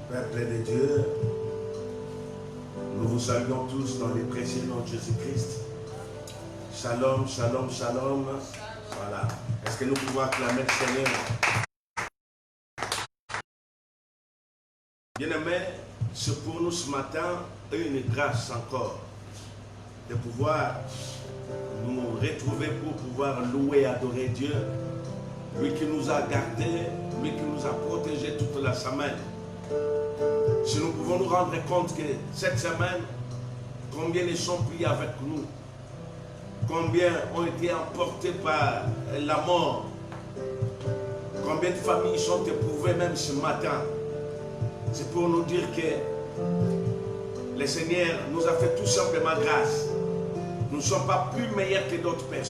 Père plein de Dieu, nous vous saluons tous dans les précieux noms de Jésus-Christ. Shalom, shalom, shalom. Voilà. Est-ce que nous pouvons acclamer le Seigneur? Bien-aimés, c'est pour nous ce matin une grâce encore de pouvoir nous retrouver pour pouvoir louer et adorer Dieu. Lui qui nous a gardés, lui qui nous a protégés toute la semaine. Si nous pouvons nous rendre compte que cette semaine, combien ils sont pris avec nous, combien ont été emportés par la mort, combien de familles sont éprouvées même ce matin, c'est pour nous dire que le Seigneur nous a fait tout simplement grâce. Nous ne sommes pas plus meilleurs que d'autres personnes.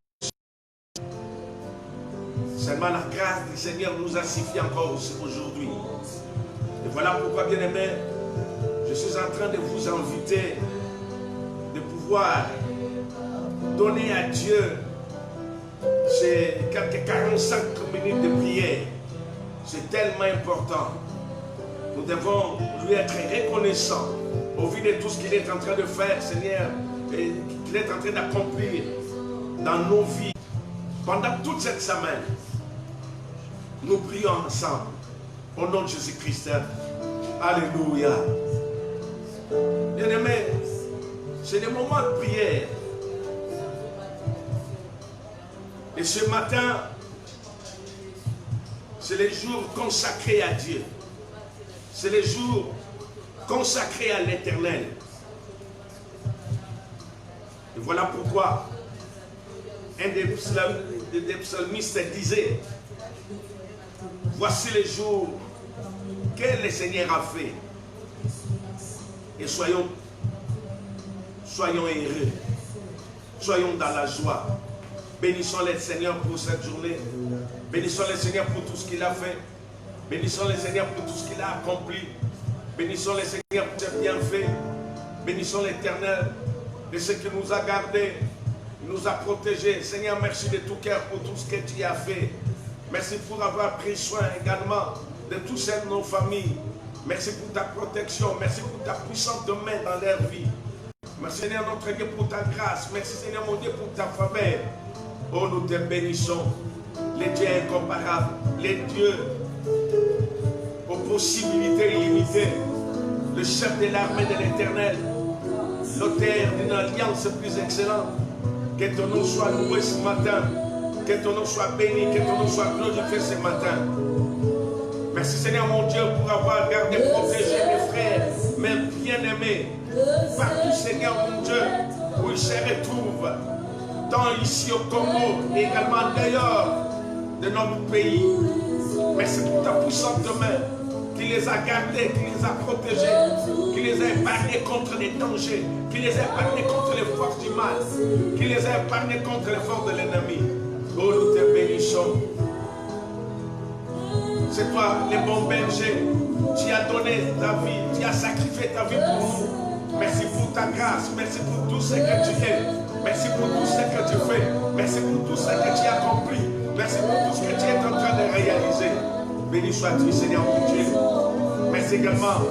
Seulement la grâce du Seigneur nous a suffi encore aujourd'hui. Et voilà pourquoi, bien-aimés, je suis en train de vous inviter de pouvoir donner à Dieu ces quelques 45 minutes de prière. C'est tellement important. Nous devons lui être reconnaissants au vu de tout ce qu'il est en train de faire, Seigneur, et qu'il est en train d'accomplir dans nos vies. Pendant toute cette semaine, nous prions ensemble au nom de Jésus-Christ. Alléluia. Bien-aimés, c'est des moments de prière. Et ce matin, c'est les jours consacrés à Dieu. C'est les jours consacrés à l'Éternel. Et voilà pourquoi un des psalmistes disait: voici les jours que le Seigneur a fait. Et soyons heureux. Soyons dans la joie. Bénissons le Seigneur pour cette journée. Bénissons le Seigneur pour tout ce qu'il a fait. Bénissons le Seigneur pour tout ce qu'il a accompli. Bénissons le Seigneur pour ses bienfaits. Bénissons l'Éternel de ce qui nous a gardés, nous a protégés. Seigneur, merci de tout cœur pour tout ce que tu as fait. Merci pour avoir pris soin également de tous nos familles. Merci pour ta protection. Merci pour ta puissante main dans leur vie. Merci Seigneur notre Dieu pour ta grâce. Merci Seigneur mon Dieu pour ta faveur. Oh, nous te bénissons. Les dieux incomparables. Les dieux aux possibilités illimitées. Le chef de l'armée de l'Éternel. L'auteur d'une alliance plus excellente. Que ton nom soit loué ce matin. Que ton nom soit béni. Que ton nom soit glorifié ce matin. Merci Seigneur mon Dieu pour avoir gardé, protégé mes frères, mes bien-aimés. Partout Seigneur mon Dieu, où ils se retrouvent. Tant ici au Congo et également d'ailleurs de notre pays. Merci pour ta puissante main qui les a gardés, qui les a protégés, qui les a épargnés contre les dangers, qui les a épargnés contre les forces du mal, qui les a épargnés contre les forces de l'ennemi. Oh, nous te bénissons. C'est toi, le bon berger. Tu as donné ta vie, tu as sacrifié ta vie pour nous. Merci pour ta grâce, merci pour tout ce que tu es. Merci pour tout ce que tu fais. Merci pour tout ce que tu as accompli. Merci pour tout ce que tu es en train de réaliser. Béni sois-tu, Seigneur mon Dieu. Merci également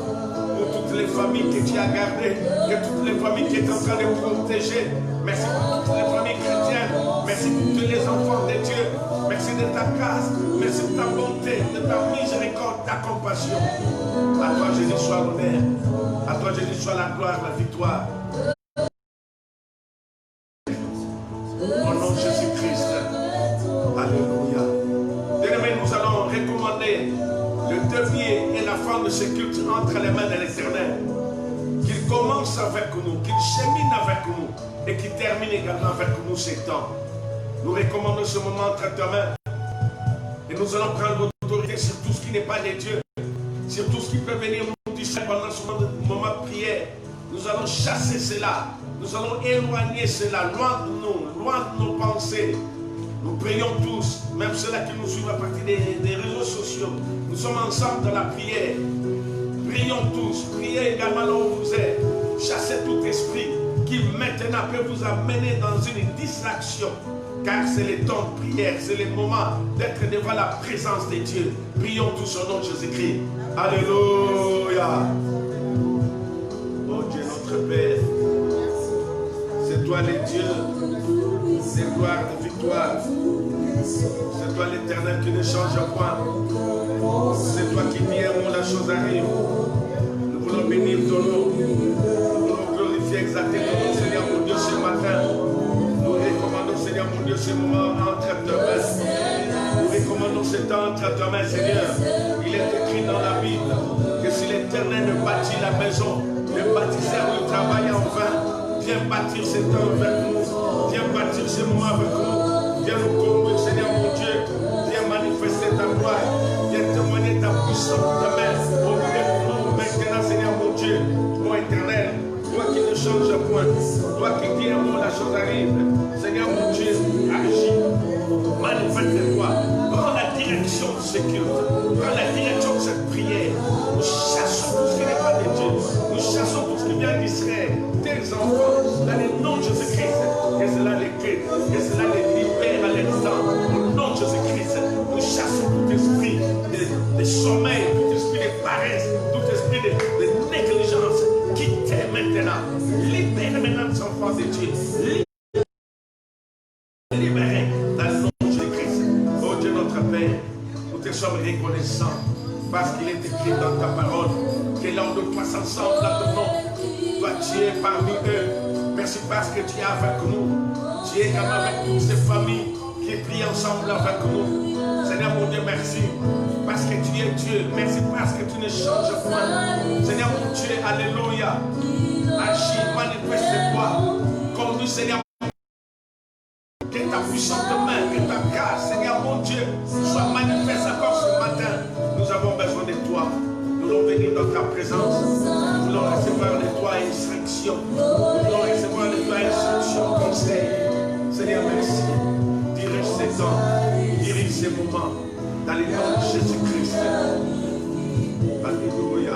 pour toutes les familles que tu as gardées, que toutes les familles qui sont en train de protéger. Merci pour toutes les familles chrétiennes. Merci pour tous les enfants de Dieu. Merci de ta grâce. Merci de ta bonté, de ta miséricorde, de ta compassion. À toi, Jésus, soit l'honneur. À toi, Jésus, soit la gloire, la victoire. Au nom de Jésus-Christ. Alléluia. Bien-aimés, nous allons recommander le début et la fin de ce culte entre les mains de l'Éternel. Qu'il commence avec nous, qu'il chemine avec nous et qu'il termine également avec nous ces temps. Nous recommandons ce moment entre ta main et nous allons prendre l'autorité sur tout ce qui n'est pas de Dieu, sur tout ce qui peut venir nous distraire pendant ce moment de prière. Nous allons chasser cela, nous allons éloigner cela, loin de nous, loin de nos pensées. Nous prions tous, même ceux-là qui nous suivent à partir des réseaux sociaux. Nous sommes ensemble dans la prière. Prions tous, priez également là où vous êtes. Chassez tout esprit qui maintenant peut vous amener dans une distraction. car c'est les temps de prière, c'est les moments d'être devant la présence de Dieu. Prions tous au nom de Jésus-Christ. Alléluia. Oh Dieu notre Père, c'est toi le Dieu de gloire, de victoire. C'est toi l'Éternel qui ne change point. C'est toi qui dis où la chose arrive. Nous voulons bénir ton nom. Nous voulons glorifier, exalter ton nom, Seigneur mon Dieu, ce matin. Nous recommandons, Seigneur mon Dieu, ce moment entre tes mains. Nous recommandons ce temps entre tes mains, Seigneur. Il est écrit dans la Bible que si l'Éternel ne bâtit la maison, le bâtisseur ne travaille en vain. Viens bâtir ce temps avec nous. Viens bâtir ce moment avec nous. Viens nous conduire, Seigneur mon Dieu. Viens manifester ta gloire. Viens témoigner ta puissance, ta main. Au milieu de nous maintenant, Seigneur mon Dieu. Toi éternel, toi qui ne changes point. Toi qui dis un mot, la chose arrive. Seigneur mon Dieu, agis. Manifeste-toi. Prends la direction de ce culte. Prends la direction de cette prière. Nous chassons tout ce qui n'est pas de Dieu. Nous chassons tout ce qui vient d'Israël. Tes enfants, dans le nom de Jésus-Christ. Et cela les quitte. Et cela les libère à l'instant. Au nom de Jésus-Christ, nous chassons tout esprit de sommeil, tout esprit de paresse, tout esprit de négligence. Quittez maintenant. Libère maintenant les enfants de Dieu. Libérez dans le nom de Jésus-Christ. Oh Dieu notre Père, nous te sommes reconnaissants parce qu'il est écrit dans ta parole que là où nous passons ensemble à ton nom, toi tu es parmi eux. Merci parce que tu es avec nous. Tu es comme avec toutes ces familles qui prient ensemble avec nous. Seigneur mon Dieu, merci parce que tu es Dieu. Merci parce que tu ne changes point. Seigneur mon Dieu, alléluia. Agis, manifeste-toi. Conduis, Seigneur. Que ta puissante main, que ta grâce, Seigneur mon Dieu, soit manifeste encore ce matin. Nous avons besoin de toi. Nous voulons venir dans ta présence. Nous voulons recevoir de toi instruction. Nous voulons recevoir de toi instruction, conseil. Seigneur, merci. Dirige ces temps, dirige ces moments. Dans le nom de Jésus-Christ. Alléluia.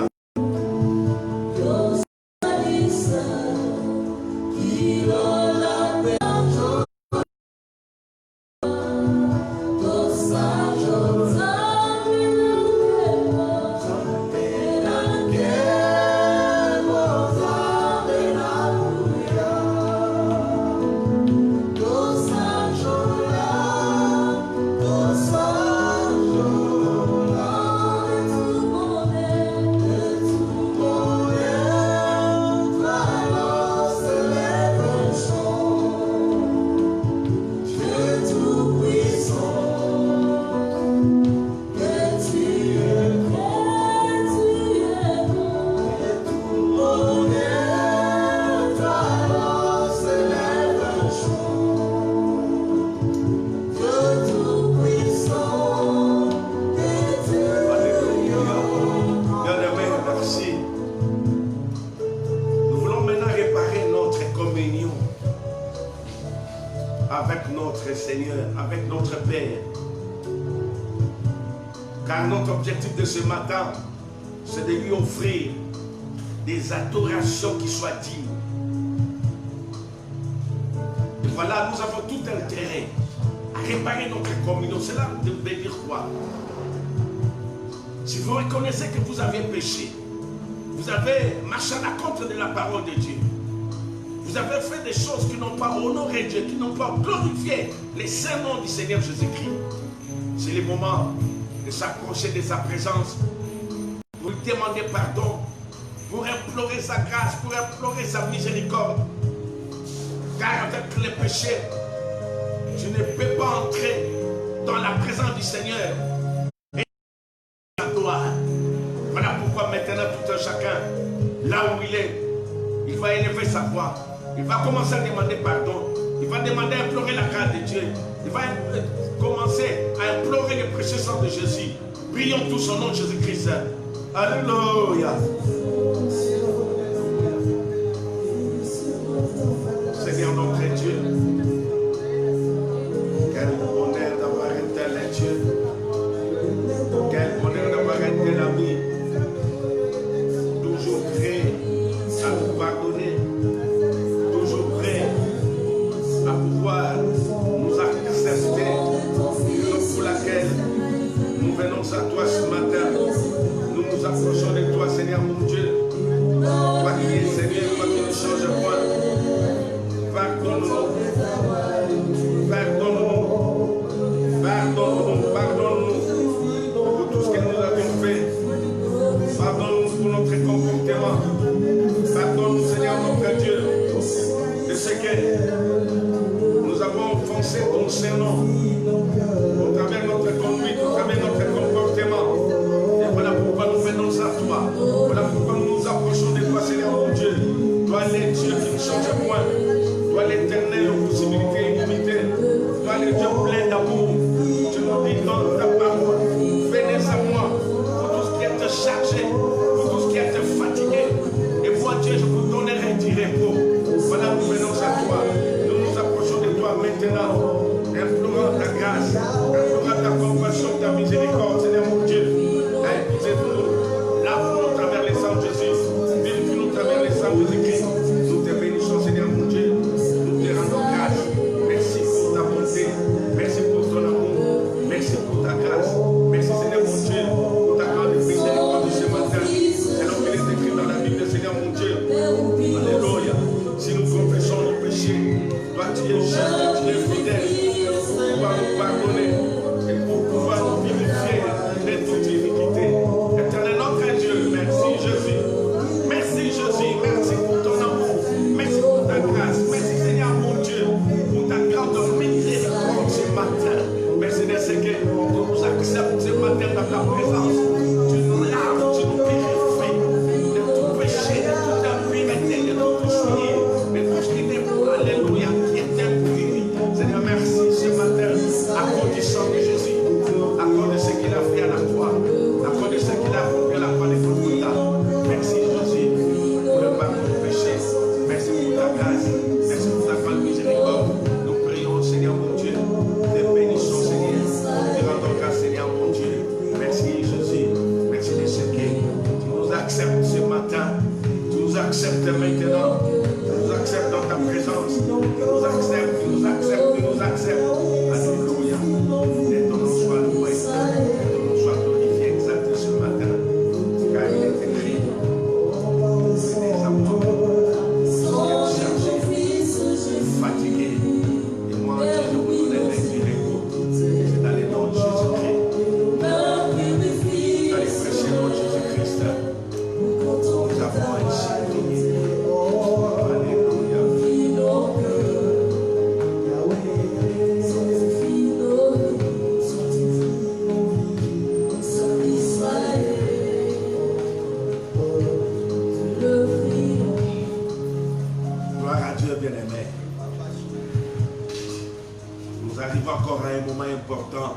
Ce matin, c'est de lui offrir des adorations qui soient dignes. Et voilà, nous avons tout intérêt à réparer notre communion. Cela veut dire quoi? Si vous reconnaissez que vous avez péché, vous avez marché à la contre de la parole de Dieu, vous avez fait des choses qui n'ont pas honoré Dieu, qui n'ont pas glorifié les saints noms du Seigneur Jésus-Christ, c'est le moment de s'approcher de sa présence, pour lui demander pardon, pour implorer sa grâce, pour implorer sa miséricorde. Car avec les péchés, tu ne peux pas entrer dans la présence du Seigneur et la gloire. Voilà pourquoi maintenant tout un chacun, là où il va élever sa voix, il va commencer à demander pardon, il va demander à implorer la grâce de Dieu, il va commencer à implorer le précieux sang de Jésus. Prions tous au nom de Jésus-Christ. Alléluia. Seigneur notre Dieu, quel bonheur d'avoir un tel Dieu. Quel bonheur d'avoir un tel ami. Toujours prêt à nous pardonner. Toujours prêt à pouvoir nous accueillir chargé, pour tout ce qui a été fatigué. Et moi, Dieu, je vous donnerai du repos. Voilà, nous venons à toi. Nous nous approchons de toi maintenant. Implorant ta grâce, implorant ta compassion, ta miséricorde, Seigneur mon Dieu. Écoutez-nous. Lave-nous à travers les sangs de Jésus. Vérifie-nous à travers les sangs de Jésus-Christ. Nous te bénissons, Seigneur mon Dieu. Nous te rendons grâce. Merci pour ta bonté. Merci pour ton amour. Merci pour ta grâce. Merci, Seigneur mon Dieu, pour ta grande miséricorde ce matin. Alors qu'il est écrit dans la Bible, Seigneur mon Dieu. Alléluia. Si nous confessons nos péchés, toi tu es juste, tu es fidèle, pour pouvoir nous pardonner et pour pouvoir nous vérifier de toute iniquité. Éternel notre Dieu, merci Jésus. Merci Jésus, merci pour ton amour, merci pour ta grâce, merci Seigneur mon Dieu, pour ta grande miséricorde ce matin. Merci de ce que tu nous acceptes ce matin dans ta présence. Tu nous laves, tu nous purifies de tout péché, de toute impureté, de tout souillé, de tout ce qui n'est pas, alléluia, qui est impur. Seigneur, merci ce matin, à cause du sang de Jésus, à cause de ce qu'il a fait à la croix, à cause de ce qu'il a fait à la croix de Golgotha. Merci Jésus pour le pardon du péché. Merci pour ta grâce, merci pour ta grande miséricorde. Nous prions, Seigneur mon Dieu, te bénissons, Seigneur. Nous te rendons grâce, Seigneur mon Dieu. Merci Jésus, merci de ce que tu nous acceptes ce matin. Tu nous acceptes maintenant. Tu nous acceptes dans ta présence. Tu nous acceptes, tu nous acceptes, tu nous acceptes. Alléluia. Et ton nom soit loué. Et ton nom soit glorifié, exalté ce matin. Car il est écrit. C'est des amours. Fatigué. Et moi, Dieu, je vous donne du repos. C'est dans les noms de Jésus-Christ. Dans les précieux noms de Jésus-Christ. Nous avons ainsi prié. Alléluia. Gloire à Dieu, bien-aimé. Nous arrivons encore à un moment important.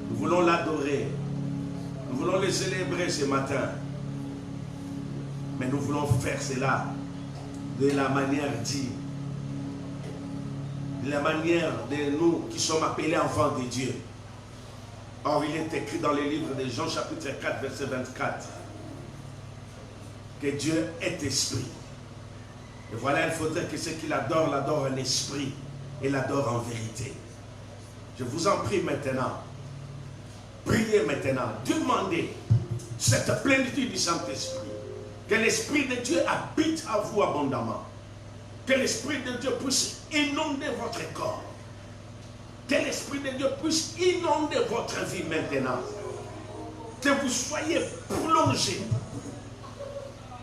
Nous voulons l'adorer. Nous voulons le célébrer ce matin. Mais nous voulons faire cela de la manière digne. De la manière de nous qui sommes appelés enfants de Dieu. Or, il est écrit dans le livre de Jean chapitre 4, verset 24, que Dieu est esprit. Et voilà, il faudrait que ceux qui l'adorent, l'adorent en esprit et l'adorent en vérité. Je vous en prie maintenant, priez maintenant, demandez cette plénitude du Saint-Esprit. Que l'Esprit de Dieu habite à vous abondamment. Que l'Esprit de Dieu puisse inonder votre corps. Que l'Esprit de Dieu puisse inonder votre vie maintenant. Que vous soyez plongés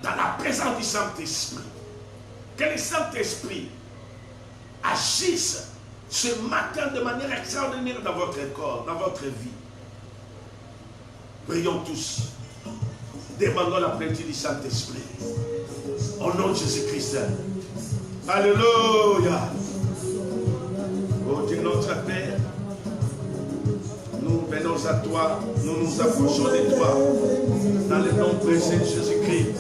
dans la présence du Saint-Esprit. Que le Saint-Esprit agisse ce matin de manière extraordinaire dans votre corps, dans votre vie. Prions tous. Demandons la plénitude du Saint-Esprit. Au nom de Jésus-Christ. Alléluia. Oh Dieu notre Père, nous venons à toi, nous nous approchons de toi, dans le nom précieux de Jésus-Christ.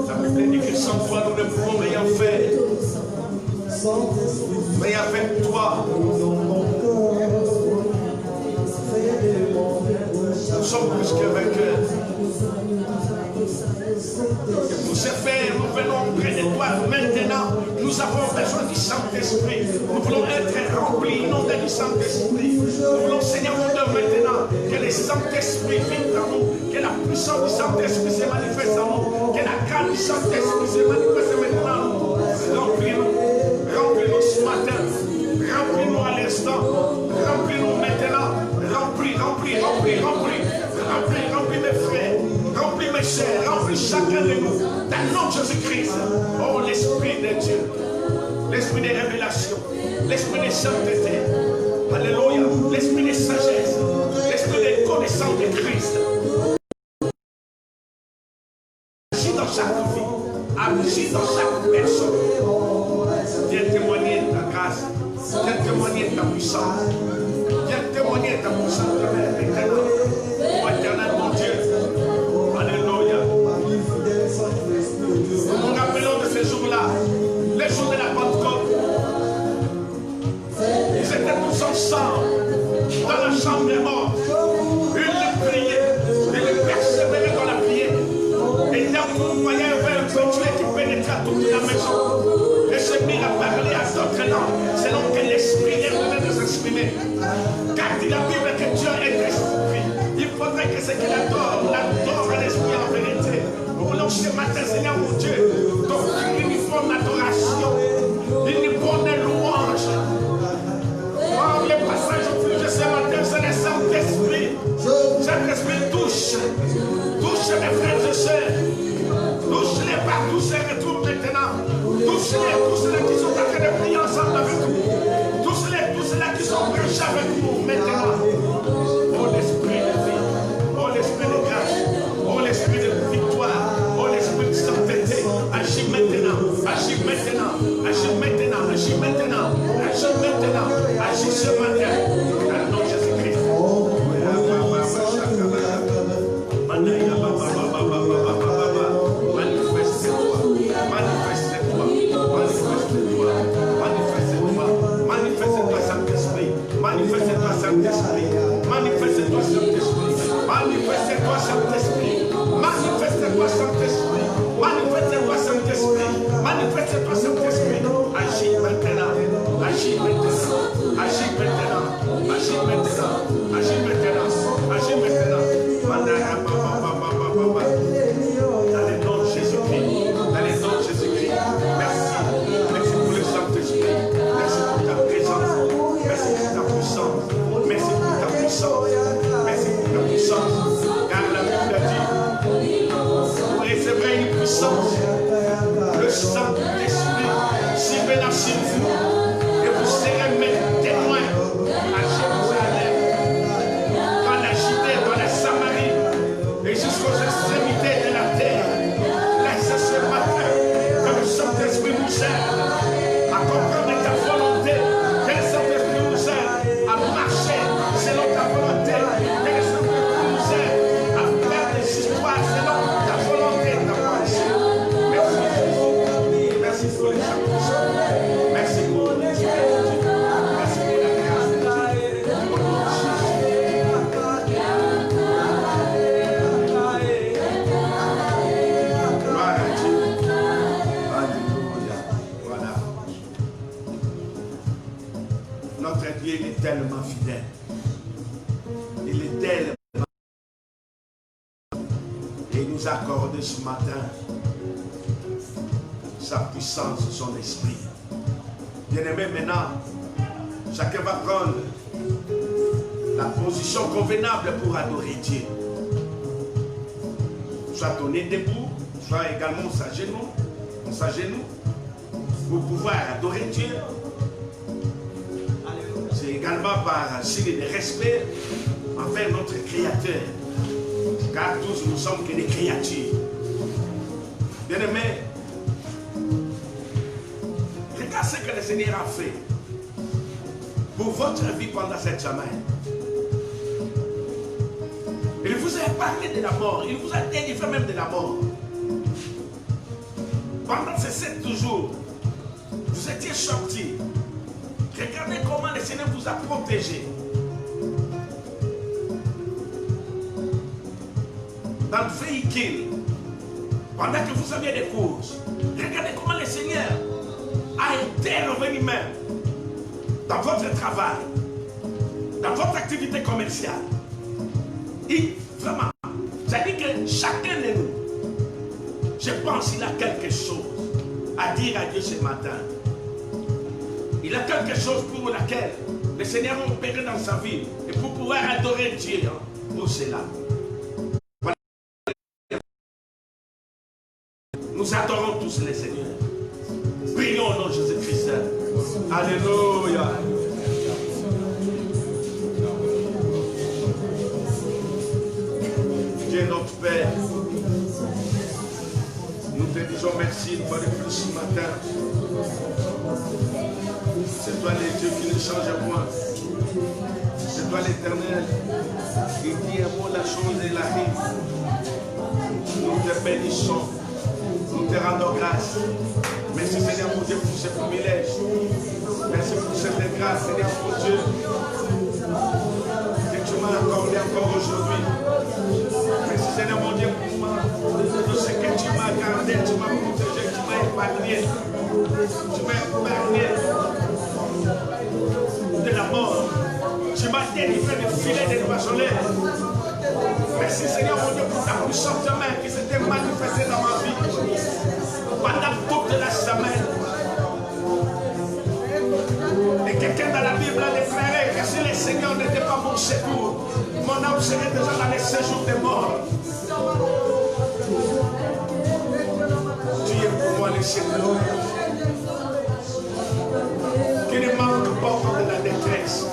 La Bible dit que sans toi, nous ne pouvons rien faire. Mais avec toi, nous sommes plus que vainqueurs. Et pour ce faire, nous venons près de toi maintenant. Nous avons besoin du Saint-Esprit. Nous voulons être remplis, inondés du Saint-Esprit. Nous voulons, Seigneur mon Dieu, maintenant que le Saint-Esprit vive dans nous, que la puissance du Saint-Esprit se manifeste en nous, que la grâce du Saint-Esprit se manifeste maintenant en nous. Remplis-nous, remplis-nous ce matin, remplis-nous à l'instant, remplis-nous maintenant, remplis mes frères, remplis mes chers, remplis chacun de nous, dans le nom de Jésus-Christ. Oh, l'Esprit de Dieu, l'Esprit de révélation, l'Esprit de sainteté, alléluia, l'Esprit de sagesse, l'Esprit de connaissance de Christ. Agis dans chaque vie, agis dans chaque personne. Viens témoigner de ta grâce, viens témoigner de ta puissance, viens témoigner de ta puissance. ce matin, Seigneur mon Dieu, ton uniforme d'adoration, uniforme de louange. Oh, le passage au plus de ce matin, c'est le Saint-Esprit. Saint-Esprit, touche mes frères et sœurs. Touche-les partout, se retrouvent maintenant. Touche-les, tous ceux qui sont en train de prier ensemble avec nous. Touche-les, tous ceux qui sont branchés avec nous maintenant. Oh, l'esprit de vie, oh, l'esprit de grâce, oh, l'esprit de victoire, oh, l'esprit de sainteté. Agis maintenant, agis maintenant, agis maintenant, agis maintenant, agis maintenant, agis ce matin. Dans le nom de Jésus-Christ. Manifeste-toi, Saint-Esprit. Manifeste-toi, Saint-Esprit. Manifeste-toi, Saint-Esprit. Manifeste-toi, Saint-Esprit. Manifeste-toi, Saint-Esprit. Manifeste-toi, Saint-Esprit. Manifeste-toi, Saint-Esprit. Agis maintenant. Agis maintenant. Agis maintenant. Agis maintenant. Agis maintenant. Agis maintenant. Dans le nom de Jésus-Christ. Dans le nom de Jésus-Christ. Merci. Merci pour le Saint-Esprit. Merci pour ta présence. Merci pour ta puissance. Merci pour ta puissance. Merci pour ta puissance. Car la Bible a dit, vous recevrez une puissance. Le Saint-Esprit surviendra sur vous. Et vous serez mes témoins à Jérusalem, dans la Judée, dans la Samarie, et jusqu'aux extrémités de la terre. Laisse ce matin que le Saint-Esprit nous aide à comprendre ta volonté, que le Saint-Esprit nous aide à marcher selon ta volonté, que le Saint-Esprit nous aide à faire des histoires selon ta volonté, ta pensée. Merci Jésus. Merci pour les Saint-Esprit. Merci pour le Saint-Esprit. Merci pour la grâce de Dieu. Au nom de Jésus. Gloire à Dieu. Alléluia. Voilà. Notre Dieu, il est tellement fidèle. Il est tellement. Et il nous a accordé ce matin sa puissance, son esprit. Bien-aimé, maintenant, chacun va prendre la position convenable pour adorer Dieu. Soit on est debout, soit également on s'agenouille, pour pouvoir adorer Dieu. C'est également par signe de respect envers notre Créateur, car tous nous sommes que des créatures. Bien-aimé, regarde ce que le Seigneur a fait pour votre vie pendant cette semaine. Il vous a parlé de la mort, il vous a délivré même de la mort. Pendant ces 7 jours, vous étiez sortis. Regardez comment le Seigneur vous a protégé. Dans le véhicule, pendant que vous aviez des courses, regardez comment le Seigneur a intervenu même dans votre travail, dans votre activité commerciale. Et vraiment, ça dit que chacun de nous, je pense qu'il a quelque chose à dire à Dieu ce matin. Il a quelque chose pour laquelle le Seigneur a opéré dans sa vie et pour pouvoir adorer Dieu pour cela. Voilà. Nous adorons tous le Seigneur. Prions au nom de Jésus-Christ. Alléluia. Dieu notre Père, nous te disons merci une fois de plus ce matin. C'est toi le Dieu qui ne change point. C'est toi l'Éternel qui dit un mot, la chose et la vie. Nous te bénissons. Nous te rendons grâce. Merci Seigneur mon Dieu pour ce privilège. Merci pour cette grâce, Seigneur mon Dieu, que tu m'as accordé encore aujourd'hui. Merci Seigneur mon Dieu pour moi. Tout ce que tu m'as gardé, tu m'as protégé, tu m'as épargné. Tu m'as épargné de la mort. Tu m'as délivré du filet des poissonnaires. Merci Merci Seigneur mon Dieu pour ta puissante main qui s'était manifestée dans ma vie pendant toute la semaine. Et quelqu'un dans la Bible a déclaré que si le Seigneur n'était pas mon secours, mon âme serait déjà dans les séjours des morts. Tu es pour moi le secours. Qui ne manque pas de la détresse.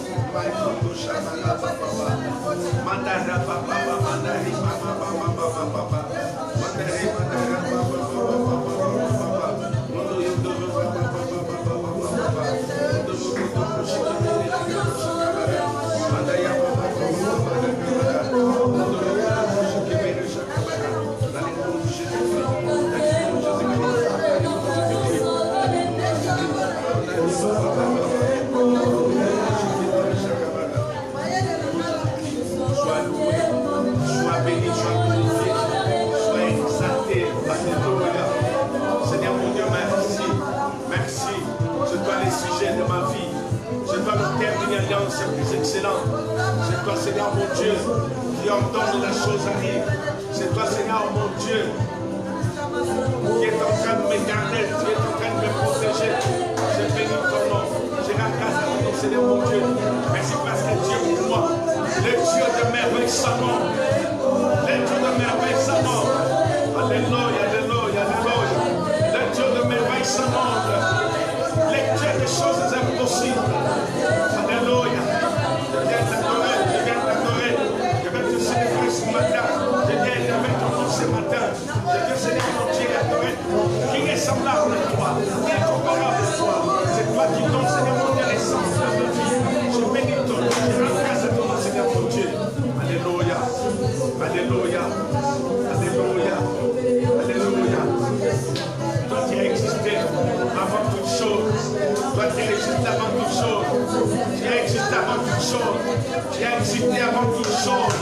C'est plus excellent. C'est toi, Seigneur mon Dieu, qui ordonne la chose arrive. C'est toi, Seigneur mon Dieu, qui est en train de me garder, qui est en train de me protéger. Je bénis ton nom. Je rends grâce à ton nom, Seigneur mon Dieu. Merci parce que Dieu pour moi, le Dieu de merveille sa mort. Le Dieu de merveille sa mort. Alléluia, alléluia, alléluia. Le Dieu de merveille sa mort. Le Dieu des choses impossibles. Alléluia. Je viens t'adorer, je viens t'adorer. Je vais te célébrer ce matin. Je viens avec ton nom ce matin. Je viens célébrer mon Dieu et adorer. Qui est semblable à toi, qui est comparable à toi. C'est toi qui donnes, Seigneur mon Dieu, l'essence de notre vie. Je bénis ton nom. Je rends grâce à ton nom, Seigneur mon Dieu. Alléluia. Alléluia. Alléluia. Alléluia. Toi qui as existé avant toute chose. Toi qui as existé avant toute chose. Tu as existé avant toute chose. Tu as existé avant toute chose.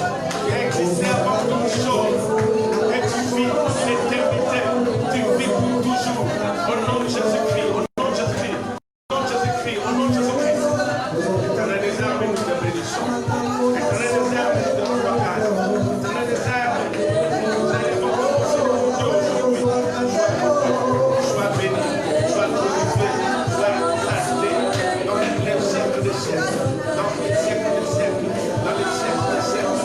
Tu as existé avant toute chose. Et tu vis l'éternité. Tu vis pour toujours. Au nom de Jésus-Christ. Au nom de Jésus-Christ. Au nom de Jésus-Christ. Au nom de Jésus-Christ. Éternel des armes, nous te bénissons. Éternel des armes, nous te glorifions. Éternel des armes, nous élevons ton Dieu aujourd'hui. Sois béni. Sois glorifié. Sois exalté. Dans les siècles des siècles. Dans les siècles des siècles. Dans les siècles des siècles.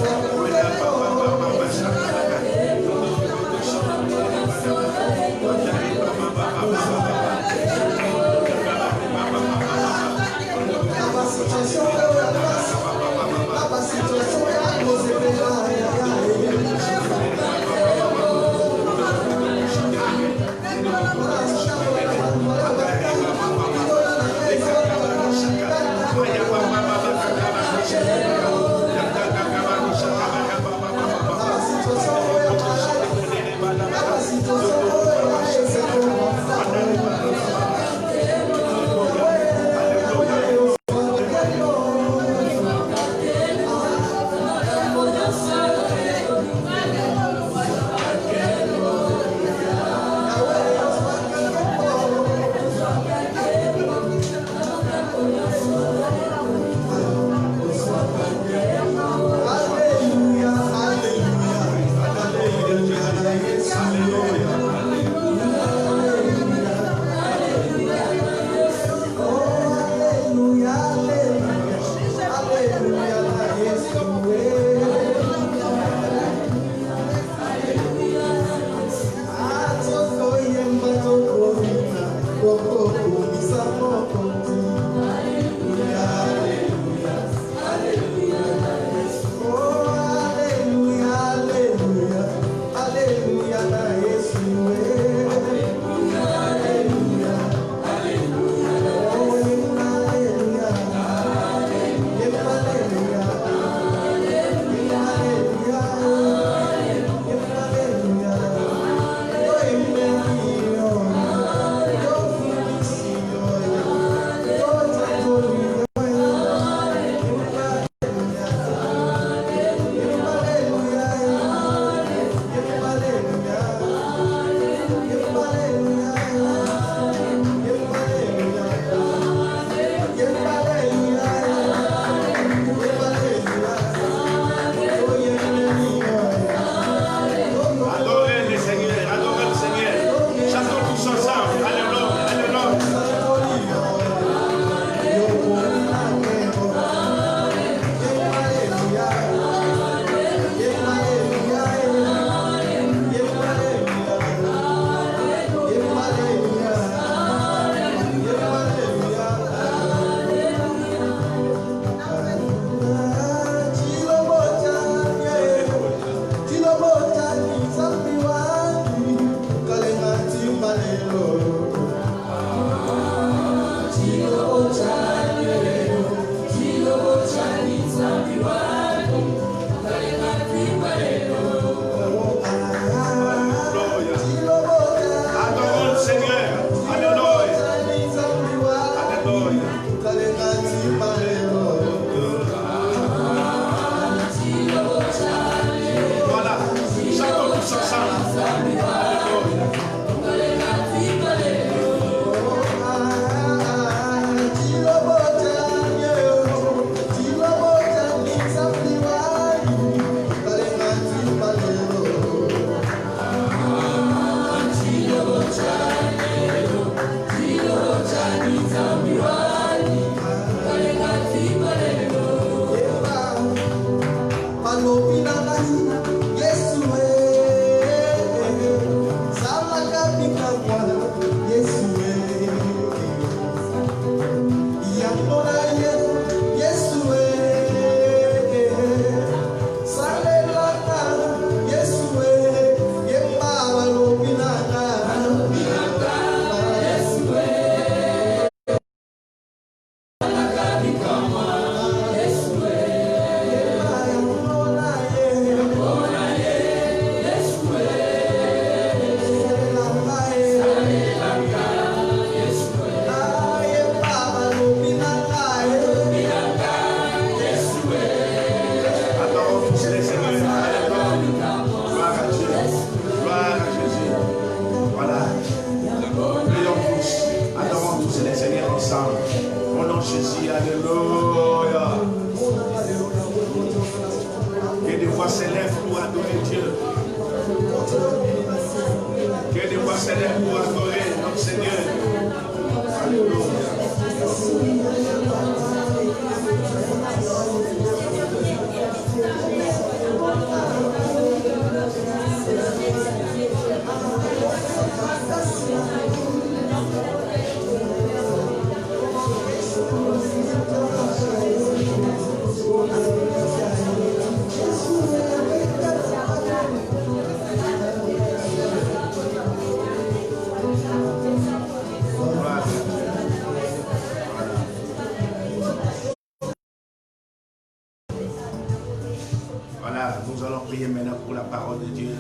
Nous allons prier maintenant pour la parole de Dieu.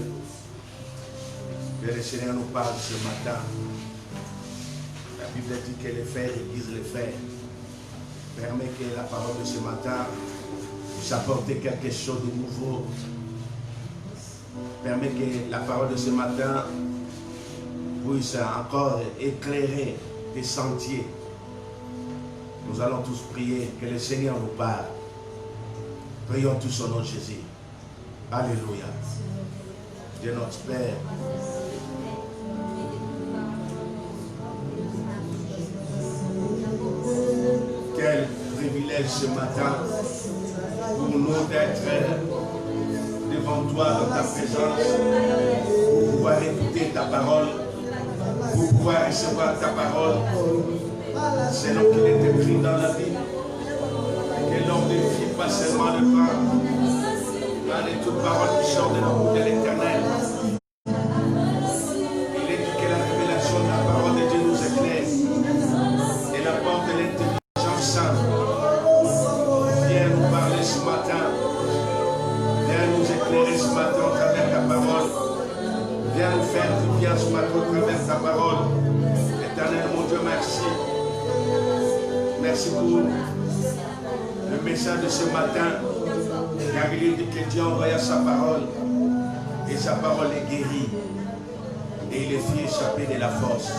Que le Seigneur nous parle ce matin. La Bible dit que les faits aiguisent les faits. Permet que la parole de ce matin puisse apporter quelque chose de nouveau. Permet que la parole de ce matin puisse encore éclairer tes sentiers. Nous allons tous prier, que le Seigneur nous parle. Prions tous au nom de Jésus. Alléluia. Dieu notre Père. Quel privilège ce matin pour nous d'être devant toi dans ta présence, pour pouvoir écouter ta parole, pour pouvoir recevoir ta parole. C'est nous qu'il est écrit dans la Bible. Que l'homme ne vit pas seulement de pain, mais de toute parole qui sort de la bouche de l'Éternel. Il est dit que la révélation de la parole de Dieu nous éclaire et la porte de l'intelligence sainte. Viens nous parler ce matin. Viens nous éclairer ce matin au travers de ta parole. Viens nous faire du bien ce matin au travers de ta parole. Éternel, mon Dieu, merci. Merci pour le message de ce matin. Car il est dit que Dieu envoya sa parole. Et sa parole est guérie. Et il est fait échapper de la force.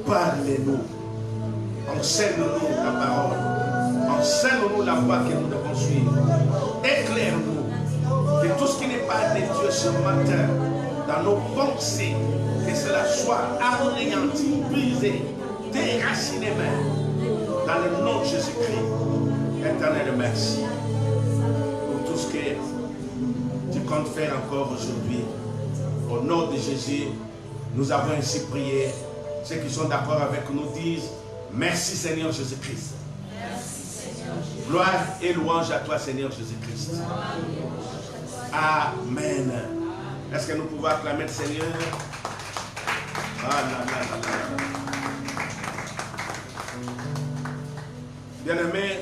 Parlez-nous. Enseigne-nous ta parole. Enseigne-nous la voie que nous devons suivre. Éclaire-nous. Que tout ce qui n'est pas de Dieu ce matin, dans nos pensées, que cela soit anéanti, brisé, déraciné même. Dans le nom de Jésus-Christ. Éternel, merci. Pour tout ce que tu comptes faire encore aujourd'hui. Au nom de Jésus, nous avons ainsi prié. Ceux qui sont d'accord avec nous disent merci Seigneur Jésus-Christ. Gloire et louange à toi Seigneur Jésus-Christ. Amen. Est-ce que nous pouvons acclamer le Seigneur? Bien-aimés,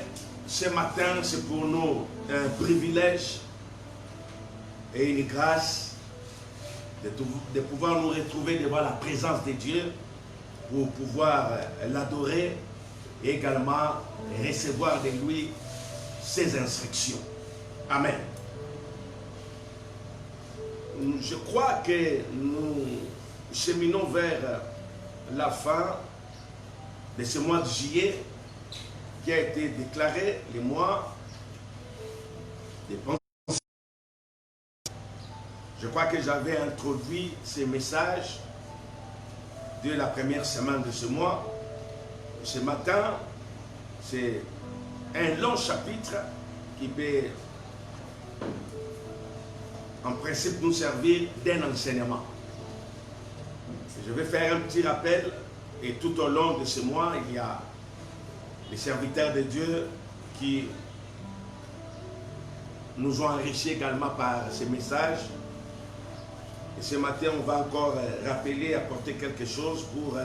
ce matin, c'est pour nous un privilège et une grâce de pouvoir nous retrouver devant la présence de Dieu pour pouvoir l'adorer et également recevoir de lui ses instructions. Amen. Je crois que nous cheminons vers la fin de ce mois de juillet qui a été déclaré le mois des pensées. Je crois que j'avais introduit ces messages de la première semaine de ce mois. Ce matin, c'est un long chapitre qui peut en principe nous servir d'un enseignement. Je vais faire un petit rappel et tout au long de ce mois, il y a les serviteurs de Dieu qui nous ont enrichis également par ces messages. Et ce matin, on va encore rappeler, apporter quelque chose pour,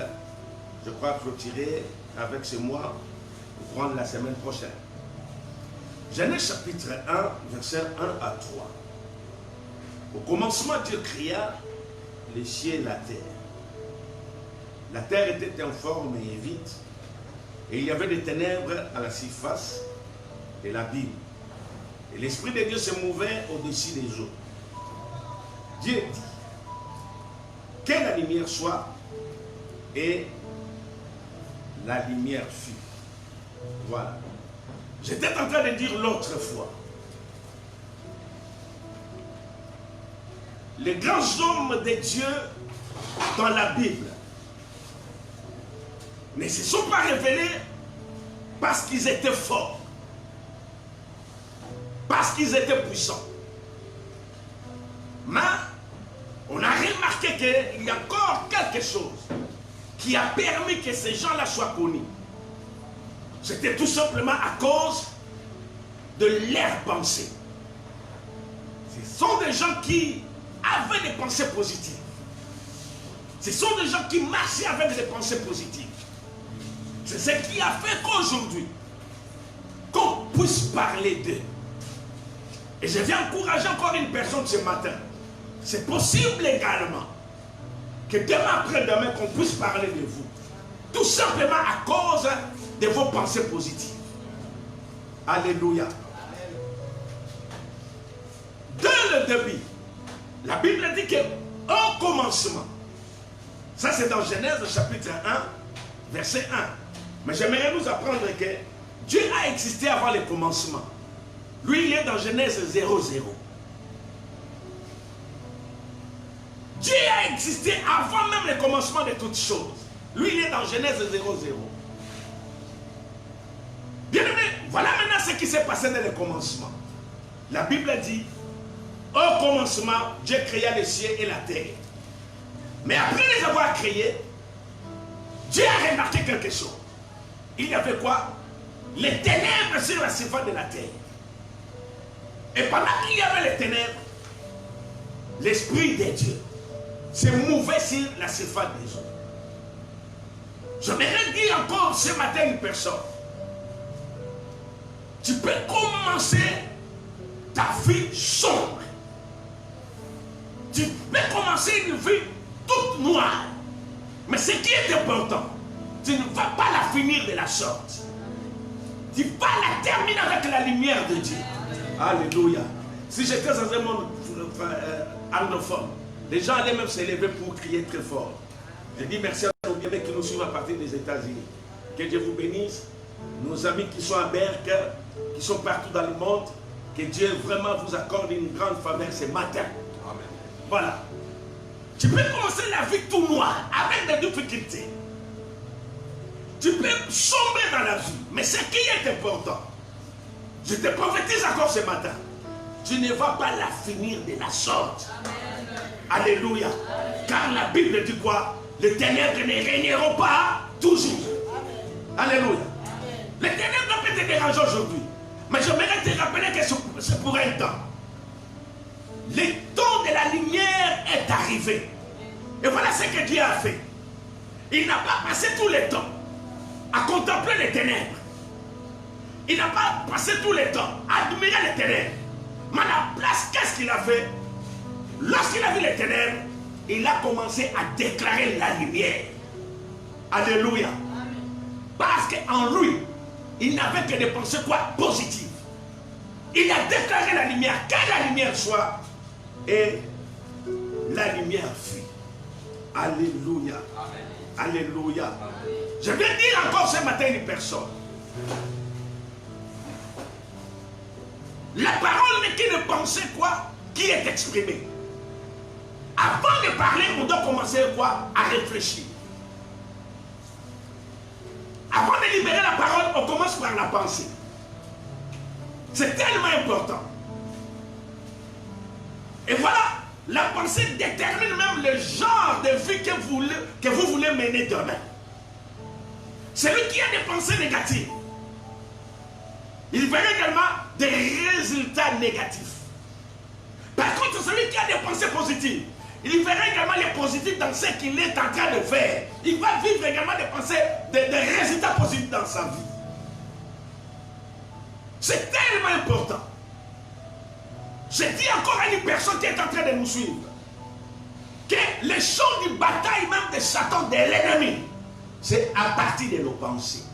je crois, clôturer avec ce mois pour prendre la semaine prochaine. Genèse chapitre 1, versets 1 à 3. Au commencement, Dieu créa les cieux et la terre. La terre était informe et vide, et il y avait des ténèbres à la surface de l'abîme. Et l'Esprit de Dieu se mouvait au-dessus des eaux. Dieu dit que la lumière soit, et la lumière fut. Voilà. J'étais en train de dire l'autre fois. Les grands hommes de Dieu dans la Bible ne se sont pas révélés parce qu'ils étaient forts, parce qu'ils étaient puissants. Mais on a remarqué qu'il y a encore quelque chose qui a permis que ces gens-là soient connus. C'était tout simplement à cause de leurs pensées. Ce sont des gens qui avaient des pensées positives. Ce sont des gens qui marchaient avec des pensées positives. C'est ce qui a fait qu'aujourd'hui, qu'on puisse parler d'eux. Et je viens encourager encore une personne ce matin. C'est possible également que demain après-demain, qu'on puisse parler de vous. Tout simplement à cause de vos pensées positives. Alléluia. Dès le début, la Bible dit qu'au commencement, ça c'est dans Genèse chapitre 1, verset 1. Mais j'aimerais nous apprendre que Dieu a existé avant le commencement. Lui, il est dans Genèse 0,0. Dieu a existé avant même le commencement de toutes choses. Lui, il est dans Genèse 0,0. Bien aimé, voilà maintenant ce qui s'est passé dans le commencement. La Bible dit, au commencement, Dieu créa les cieux et la terre. Mais après les avoir créés, Dieu a remarqué quelque chose. Il y avait quoi? Les ténèbres sur la surface de la terre. Et pendant qu'il y avait les ténèbres, l'Esprit de Dieu se mouvait sur la surface des eaux. J'aimerais dire encore ce matin une personne. Tu peux commencer ta vie sombre. Tu peux commencer une vie toute noire. Mais ce qui est important, tu ne vas pas la finir de la sorte. Tu vas la terminer avec la lumière de Dieu. Alléluia. Si j'étais dans un monde anglophone, les gens allaient même se lever pour crier très fort. Je dis merci à nos bien qui nous suivent à partir des États-Unis. Que Dieu vous bénisse. Nos amis qui sont à Berck, qui sont partout dans le monde, que Dieu vraiment vous accorde une grande faveur ce matin. Amen. Voilà. Tu peux commencer la vie tout noir, avec des difficultés. Tu peux sombrer dans la vie, mais ce qui est important, je te prophétise encore ce matin, tu ne vas pas la finir de la sorte. Amen. Alléluia. Amen. Car la Bible dit quoi? Les ténèbres ne régneront pas toujours. Amen. Alléluia. Amen. Les ténèbres peuvent te déranger aujourd'hui, mais j'aimerais te rappeler que c'est pour un temps. Le temps de la lumière est arrivé. Et voilà ce que Dieu a fait. Il n'a pas passé tout le temps à contempler les ténèbres. Il n'a pas passé tout le temps à admirer les ténèbres. Mais à la place, qu'est-ce qu'il a fait? Lorsqu'il a vu les ténèbres, il a commencé à déclarer la lumière. Alléluia. Amen. Parce qu'en lui, il n'avait que des pensées quoi? Positives. Il a déclaré la lumière. Que la lumière soit. Et la lumière fut. Alléluia. Amen. Alléluia. Amen. Je vais dire encore ce matin une personne. La parole n'est qu'une pensée quoi? Qui est exprimée. Avant de parler, on doit commencer quoi? À réfléchir. Avant de libérer la parole, on commence par la pensée. C'est tellement important. Et voilà, la pensée détermine même le genre de vie que vous voulez mener demain. Celui qui a des pensées négatives, il verra également des résultats négatifs. Par contre, celui qui a des pensées positives, il verra également les positifs dans ce qu'il est en train de faire. Il va vivre également des pensées, des résultats positifs dans sa vie. C'est tellement important. Je dis encore à une personne qui est en train de nous suivre que les champs de bataille même de Satan, de l'ennemi, c'est à partir de nos pensées.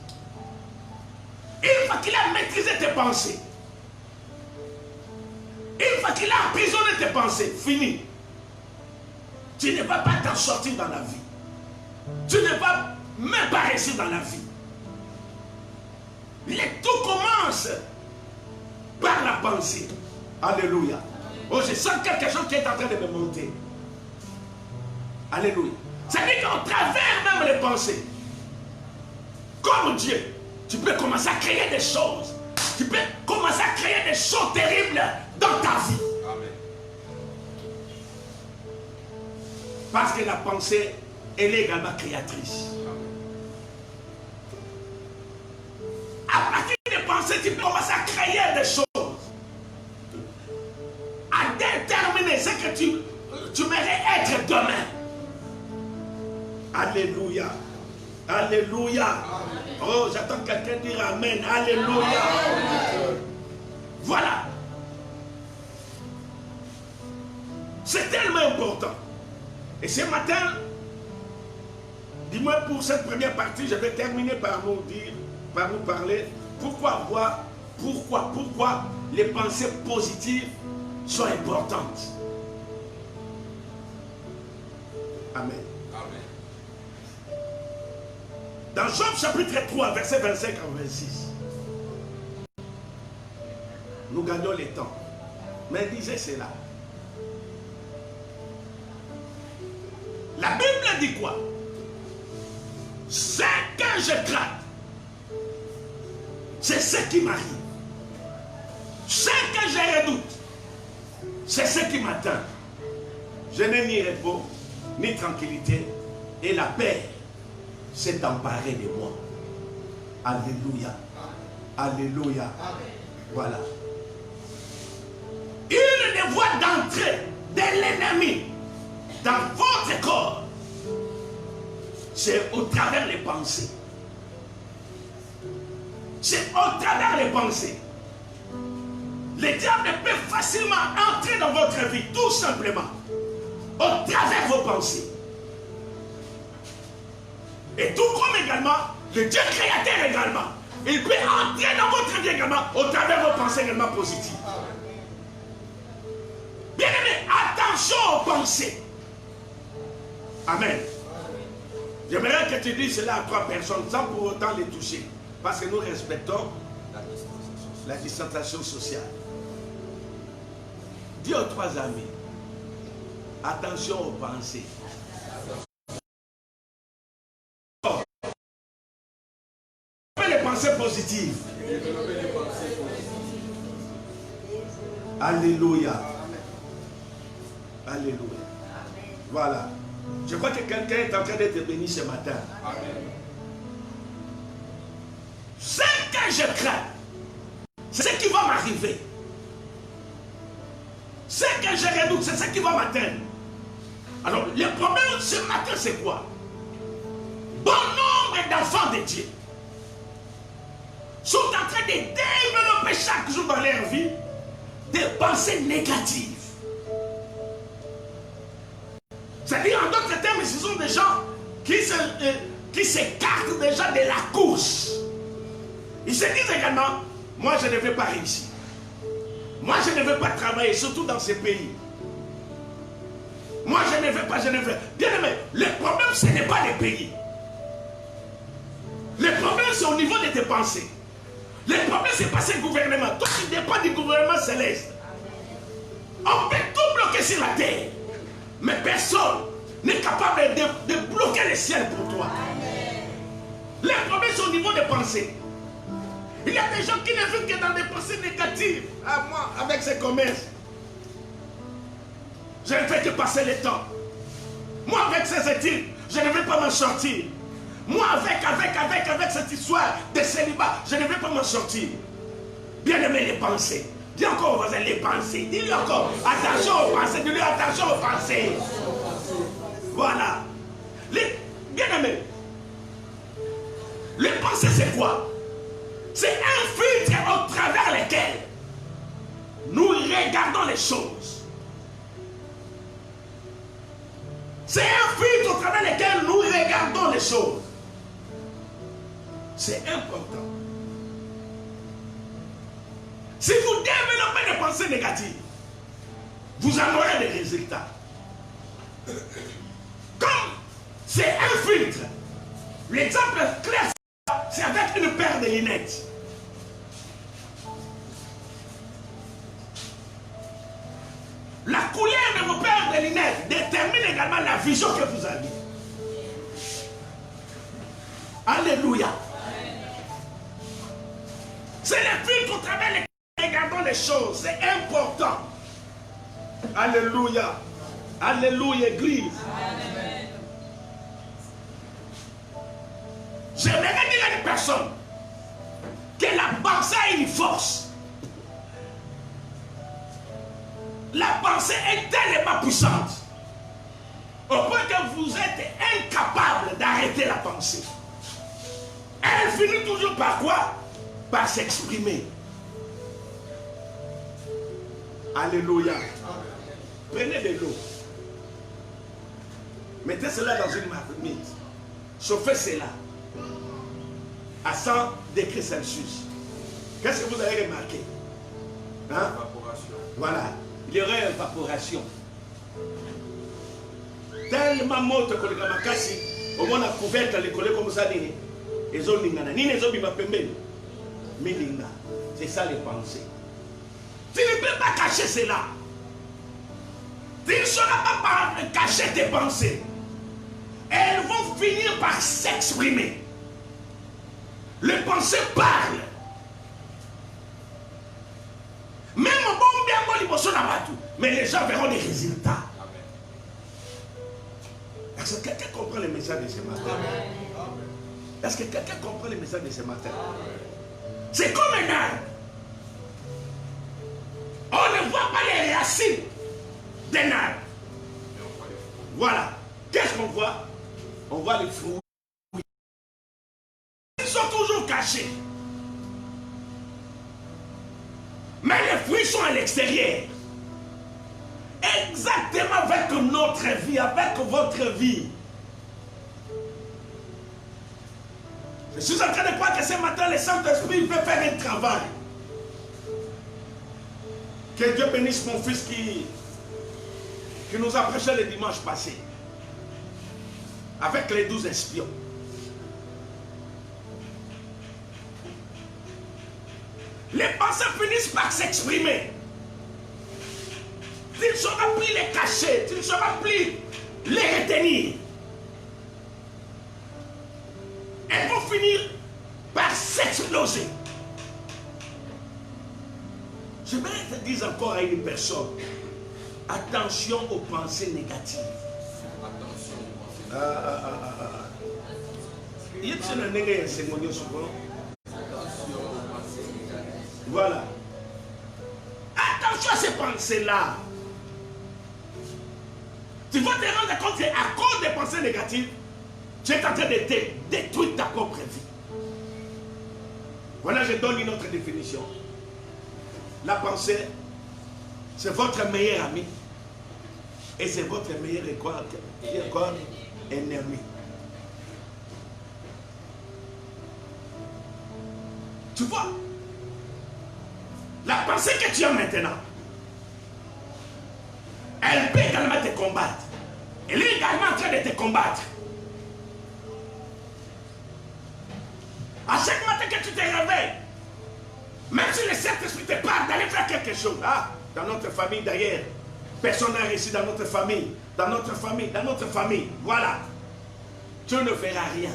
Une fois qu'il a maîtrisé tes pensées, une fois qu'il a emprisonné tes pensées, fini. Tu ne vas pas t'en sortir dans la vie. Tu ne vas même pas réussir dans la vie. Tout commence par la pensée. Alléluia. Oh, je sens quelque chose qui est en train de me monter. Alléluia. C'est-à-dire qu'au travers même les pensées, comme Dieu, tu peux commencer à créer des choses. Tu peux commencer à créer des choses terribles dans ta vie. Amen. Parce que la pensée, elle est également créatrice. Amen. À partir des pensées, tu peux commencer à créer des choses. À déterminer ce que tu mérites être demain. Alléluia. Alléluia. Amen. Oh, j'attends quelqu'un dire Amen. Alléluia. Amen. Voilà. C'est tellement important. Et ce matin, dis-moi pour cette première partie, je vais terminer par vous dire, par vous parler pourquoi les pensées positives sont importantes. Amen. Amen. Dans Job chapitre 3, verset 25 à 26, nous gagnons le temps. Mais disez cela. La Bible dit quoi? Ce que je crains, c'est ce qui m'arrive. Ce que je redoute, c'est ce qui m'atteint. Je n'ai ni repos, ni tranquillité, et la paix s'est emparée de moi. Alléluia. Alléluia. Voilà. Une des voies d'entrée de l'ennemi dans votre corps, c'est au travers des pensées. C'est au travers des pensées. Le diable peut facilement entrer dans votre vie, tout simplement, au travers vos pensées. Et tout comme également, le Dieu créateur également, il peut entrer dans votre vie également, au travers vos pensées également positives. Bien aimé, attention aux pensées. Amen. J'aimerais que tu dises cela à 3 personnes sans pour autant les toucher. Parce que nous respectons la distanciation sociale. Dis aux 3 amis, attention aux pensées. Les pensées positives. Alléluia. Alléluia. Voilà. Je crois que quelqu'un est en train d'être béni ce matin. Amen. Ce que je crains, c'est ce qui va m'arriver. Ce que je redoute, c'est ce qui va m'atteindre. Alors, le problème ce matin, c'est quoi? Bon nombre d'enfants de Dieu sont en train de développer chaque jour dans leur vie des pensées négatives. C'est-à-dire, en d'autres termes, ce sont des gens qui s'écartent déjà de la course. Ils se disent également, moi je ne vais pas réussir. Moi je ne vais pas travailler, surtout dans ces pays. Moi je ne vais pas. Bien aimé, le problème ce n'est pas les pays. Le problème c'est au niveau de tes pensées. Le problème c'est pas ce gouvernement. Toi tu dépends du gouvernement céleste. On peut tout bloquer sur la terre. Mais personne n'est capable de bloquer le ciel pour toi. Les problèmes sont au niveau des pensées. Il y a des gens qui ne vivent que dans des pensées négatives. À moi, avec ces commerces. Je ne fais que passer le temps. Moi, avec ces études, je ne vais pas m'en sortir. Moi, avec cette histoire de célibat, je ne vais pas m'en sortir. Bien aimé, les pensées. Dis encore aux voisins, les pensées. Dis-lui encore, attention aux pensées. Dis-lui, attention aux pensées. Voilà. Bien aimé. Les pensées, c'est quoi? C'est un filtre au travers lequel nous regardons les choses. C'est un filtre au travers lequel nous regardons les choses. C'est important. Si vous développez des pensées négatives, vous en aurez des résultats. Comme c'est un filtre, l'exemple clair, c'est avec une paire de lunettes. La couleur de vos paires de lunettes détermine également la vision que vous avez. Alléluia. C'est le filtre au travers lequel nous regardons les choses. C'est important. Alléluia. Alléluia, Église. Amen. J'aimerais dire à une personne que la pensée a une force. La pensée est tellement puissante au point que vous êtes incapable d'arrêter la pensée. Elle finit toujours par quoi? Par s'exprimer. Alléluia. Prenez de l'eau. Mettez cela dans une marmite. Chauffez cela à 100 degrés Celsius. Qu'est-ce que vous avez remarqué? Hein? Voilà. Il y aurait évaporation. Tellement moto que le gamakasi, au moins la couverte, les collègues comme ça, ils ont l'ingana. Ni les hommes m'appellent. Mais l'ingana. C'est ça les pensées. Tu ne peux pas cacher cela. Tu ne sauras pas cacher tes pensées. Elles vont finir par s'exprimer. Les pensées parlent. Même bon bien l'émotion n'a pas tout. Mais les gens verront des résultats. Est-ce que quelqu'un comprend le message de ce matin? Est-ce que quelqu'un comprend le message de ce matin? C'est comme un arbre. On ne voit pas les racines d'un arbre. Voilà. Qu'est-ce qu'on voit? On voit les fruits. Ils sont toujours cachés. Mais les fruits sont à l'extérieur. Exactement avec notre vie, avec votre vie. Je suis en train de croire que ce matin, le Saint-Esprit veut faire un travail. Que Dieu bénisse mon fils qui nous a prêché le dimanche passé. Avec les 12 espions. Les pensées finissent par s'exprimer. Tu ne sauras plus les cacher, tu ne sauras plus les retenir. Elles vont finir par s'exploser. J'aimerais te dire encore à une personne, attention aux pensées négatives. Attention aux pensées négatives. Voilà. Attention à ces pensées-là. Tu vas te rendre compte qu'à cause des pensées négatives, tu es en train de te détruire ta propre vie. Voilà, je donne une autre définition. La pensée, c'est votre meilleur ami. Et c'est votre meilleur ennemi. Tu vois? La pensée que tu as maintenant, elle peut également te combattre. Elle est également en train de te combattre. À chaque matin que tu te réveilles, même si le Saint-Esprit te parle d'aller faire quelque chose, dans notre famille d'ailleurs, personne n'a réussi dans notre famille, voilà, tu ne feras rien.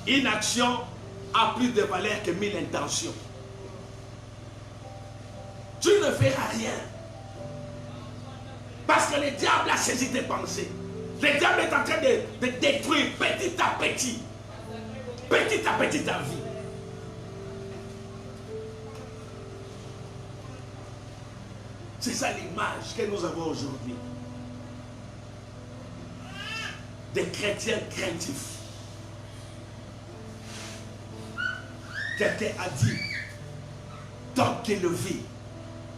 Une action a plus de valeur que 1000 intentions. Tu ne feras rien. Parce que le diable a saisi tes pensées. Le diable est en train de détruire petit à petit ta vie. C'est ça l'image que nous avons aujourd'hui. Des chrétiens craintifs. Quelqu'un a dit, tant qu'il vit,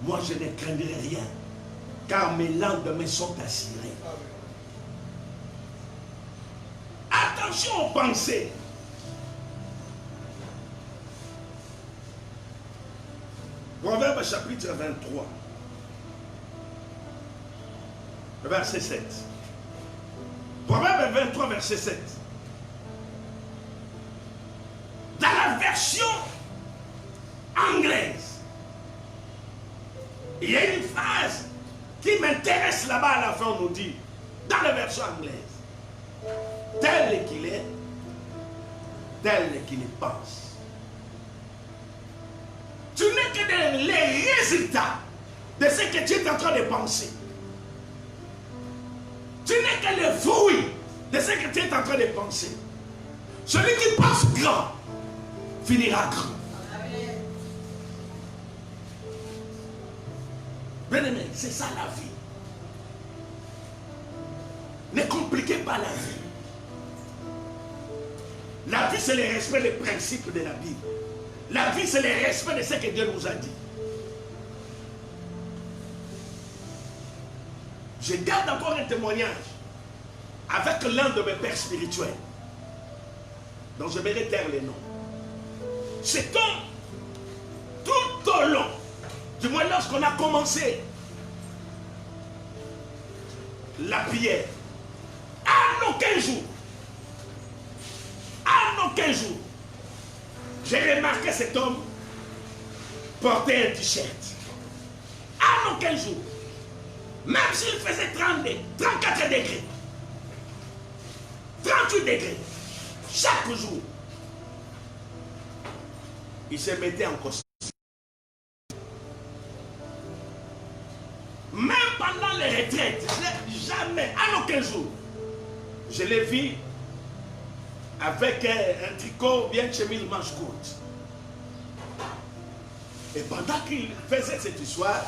moi je ne craindrai rien, car mes lendemains sont assurés. Attention aux pensées. Proverbe chapitre 23, verset 7. Proverbe 23, verset 7. Dans la version anglaise, il y a une phrase qui m'intéresse là-bas à la fin, on nous dit, dans la version anglaise, tel qu'il est, tel qu'il pense. Tu n'es que dans les résultats de ce que tu es en train de penser. Tu n'es que le fruit de ce que tu es en train de penser. Celui qui pense grand finira grand. Bien-aimé, c'est ça la vie. Ne compliquez pas la vie. La vie, c'est le respect des principes de la Bible. La vie, c'est le respect de ce que Dieu nous a dit. Je garde encore un témoignage avec l'un de mes pères spirituels, dont je vais taire les noms. Cet homme, tout au long, du moins lorsqu'on a commencé la prière, à aucun jour, j'ai remarqué cet homme porter un t-shirt. À aucun jour. Même s'il faisait 34 degrés, 38 degrés, chaque jour, il se mettait en costume. Même pendant les retraites, jamais, à aucun jour, je l'ai vu avec un tricot bien chemise manche courte. Et pendant qu'il faisait cette histoire,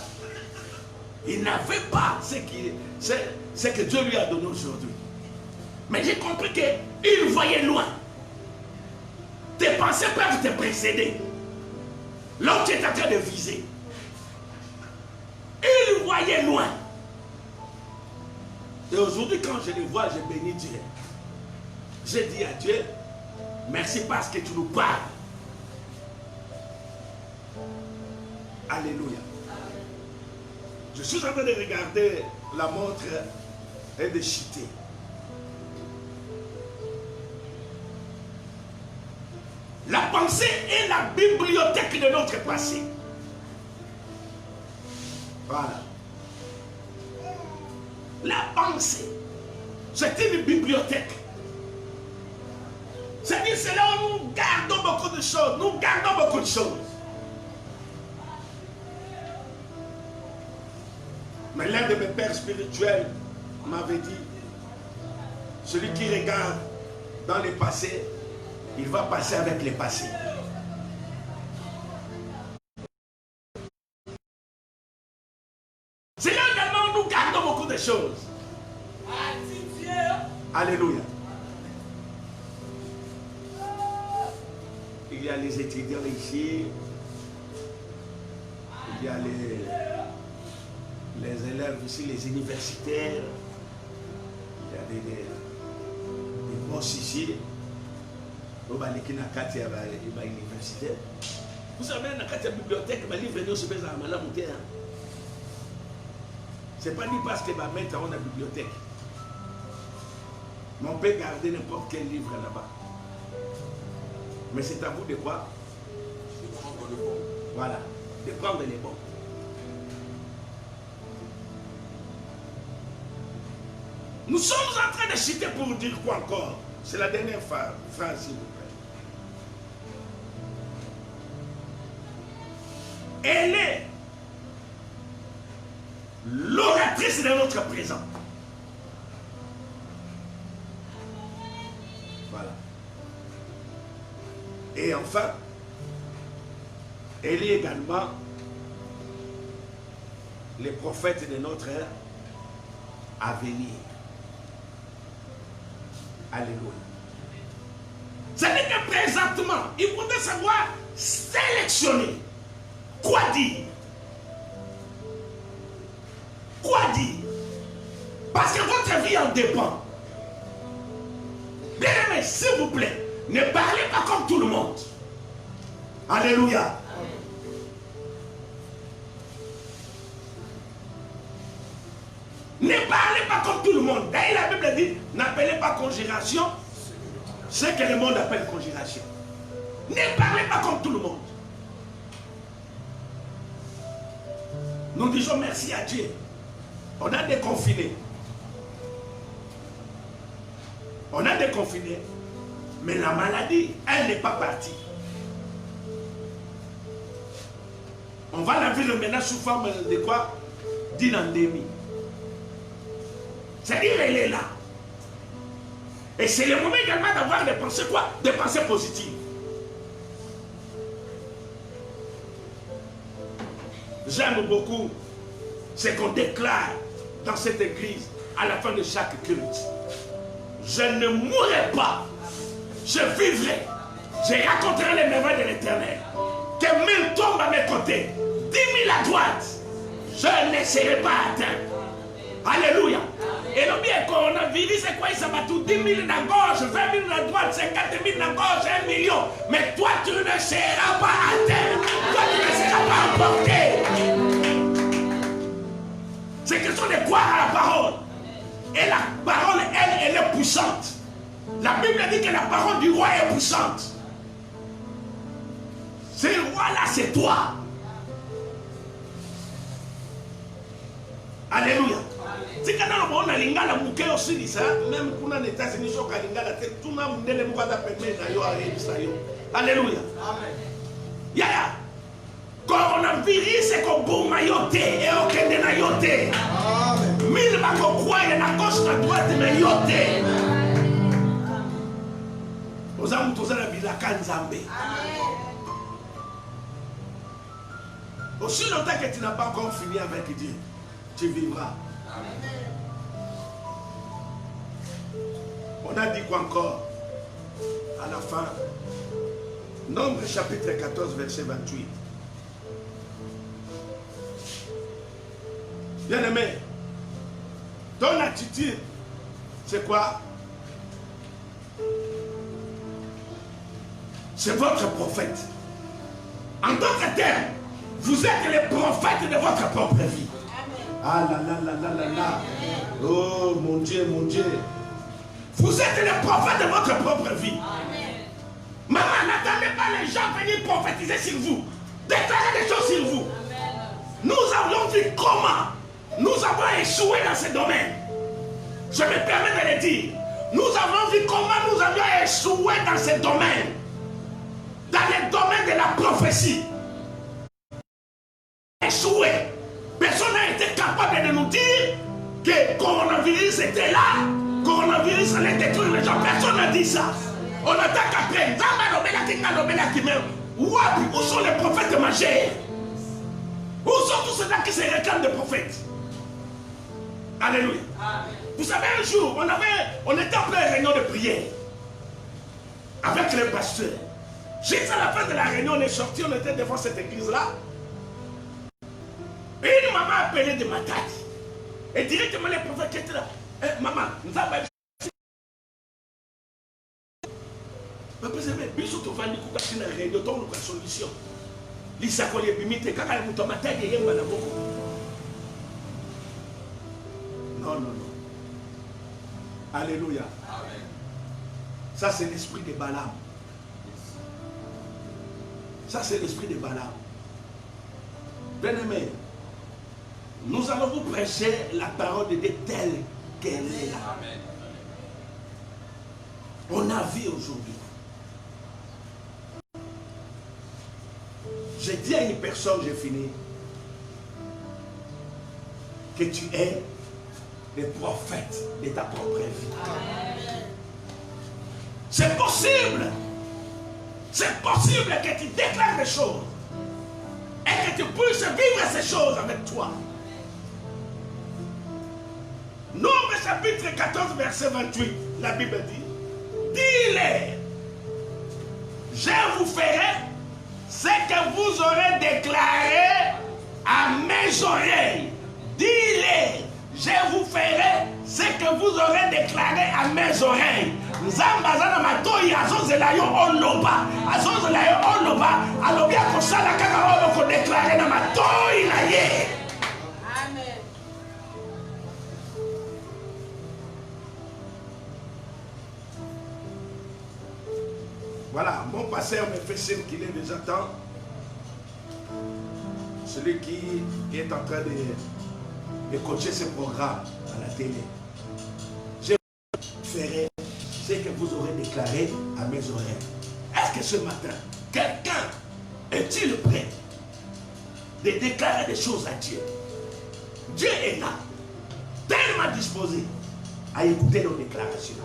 il n'avait pas ce que Dieu lui a donné aujourd'hui. Mais j'ai compris qu'il voyait loin. Tes pensées peuvent te précéder. L'autre tu es en train de viser. Il voyait loin. Et aujourd'hui, quand je le vois, je bénis Dieu. J'ai dit à Dieu, merci parce que tu nous parles. Alléluia. Je suis en train de regarder la montre et de chuter. La pensée est la bibliothèque de notre passé. Voilà. La pensée, c'est une bibliothèque. C'est-à-dire, c'est là où nous gardons beaucoup de choses. Nous gardons beaucoup de choses. Mais l'un de mes pères spirituels m'avait dit, celui qui regarde dans le passé, il va passer avec le passé. C'est là également où nous gardons beaucoup de choses. Alléluia. Il y a les étudiants ici, il y a les élèves ici, les universitaires, il y a des boss ici. Vous savez, dans la bibliothèque, les livres sont à la ce n'est pas dit parce que ma mettre dans la bibliothèque. Mais on peut garder n'importe quel livre là-bas. Mais c'est à vous de quoi? De prendre le bon. Voilà, de prendre les bons. Nous sommes en train de citer pour dire quoi encore? C'est la dernière phrase, s'il vous plaît. Elle est l'oratrice matrice de notre présent. Voilà. Et enfin, elle est également les prophètes de notre ère à venir. Alléluia. C'est-à-dire que présentement, il faudrait savoir sélectionner. Quoi dire? Quoi dire? Parce que votre vie en dépend. Bien aimé, s'il vous plaît, ne parlez pas comme tout le monde. Alléluia. Ne parlez pas comme tout le monde. D'ailleurs, la Bible dit, n'appelez pas conjuration ce que le monde appelle conjuration. Ne parlez pas comme tout le monde. Nous disons merci à Dieu. On a déconfiné. On a déconfiné. Mais la maladie, elle n'est pas partie. On va la vivre maintenant sous forme de quoi? D'une endémie. C'est-à-dire elle est là. Et c'est le moment également d'avoir des pensées quoi? Des pensées positives. J'aime beaucoup ce qu'on déclare dans cette église à la fin de chaque culte. Je ne mourrai pas. Je vivrai. Je raconterai les merveilles de l'Éternel. Que 1000 tombent à mes côtés, 10 000 à droite. Je ne serai pas atteint. Alléluia. Et le bien coronavirus, c'est quoi? Il s'abat tout 10 000 à gauche, 20 000 à droite, 50 000 à gauche, 1 million. Mais toi, tu ne seras pas atteint. Toi, tu ne seras pas emporté. C'est question de croire à la parole. Et la parole, elle est puissante. La Bible dit que la parole du roi est puissante. Ce roi-là, c'est toi. Alléluia. Si quand on a lingala mouké aussi ça, même pour les États-Unis, on a lingala tout le monde ne peut pas permettre d'aller alléluia. Amen. Yaya. Coronavirus c'est comme bon mayote et aucun de nayote. Amen. Mille ma croire na gauche na droite mais yote. Aux hommes tous la bilaka nzambe. Aussi longtemps que tu n'as pas encore fini avec Dieu, tu vivras. On a dit quoi encore à la fin? Nombre chapitre 14 verset 28. Bien aimé, ton attitude, c'est quoi? C'est votre prophète. En d'autres termes, vous êtes les prophètes de votre propre vie. Ah là là là là là là. Oh mon Dieu, mon Dieu. Vous êtes les prophètes de votre propre vie. Maman, n'attendez pas les gens venir prophétiser sur vous. Déclarer des choses sur vous. Nous avions vu comment nous avons échoué dans ce domaine. Je me permets de le dire. Nous avons vu comment nous avions échoué dans ce domaine. Dans le domaine de la prophétie. Échoué. Personne n'a été capable de nous dire que le coronavirus était là. Le coronavirus allait détruire les gens. Personne n'a dit ça. On attend qu'après. Où sont les prophètes majeurs? Où sont tous ceux-là qui se réclament de prophètes? Alléluia. Vous savez, un jour, on était en pleine réunion de prière avec les pasteurs. Juste à la fin de la réunion, on est sorti, on était devant cette église-là. Et une maman appelée de ma tête. Et directement les prophètes qui étaient là. Maman, nous avons... solution. Non, non, non. Alléluia. Amen. Ça, c'est l'esprit de Balaam. Ça, c'est l'esprit de Balaam. Bien-aimés, nous allons vous prêcher la parole de Dieu telle qu'elle est là. Amen. On a vu aujourd'hui. J'ai dit à une personne, j'ai fini, que tu es le prophète de ta propre vie. C'est possible. C'est possible que tu déclares des choses et que tu puisses vivre ces choses avec toi. Nombre chapitre 14, verset 28, la Bible dit, dis-les, je vous ferai ce que vous aurez déclaré à mes oreilles. Dis-les, je vous ferai ce que vous aurez déclaré à mes oreilles. Zambazana matoi azozela yo oloba, azozela yo oloba, alobia kosala kaka olo ko déclarer na matoi na ye. Amen. Voilà, mon pasteur me fait circuler déjà temps. Celui qui est en train de coacher ce programme à la télé. Je ferai ce que vous aurez déclaré à mes oreilles. Est-ce que ce matin, quelqu'un est-il prêt de déclarer des choses à Dieu? Dieu est là, tellement disposé à écouter nos déclarations.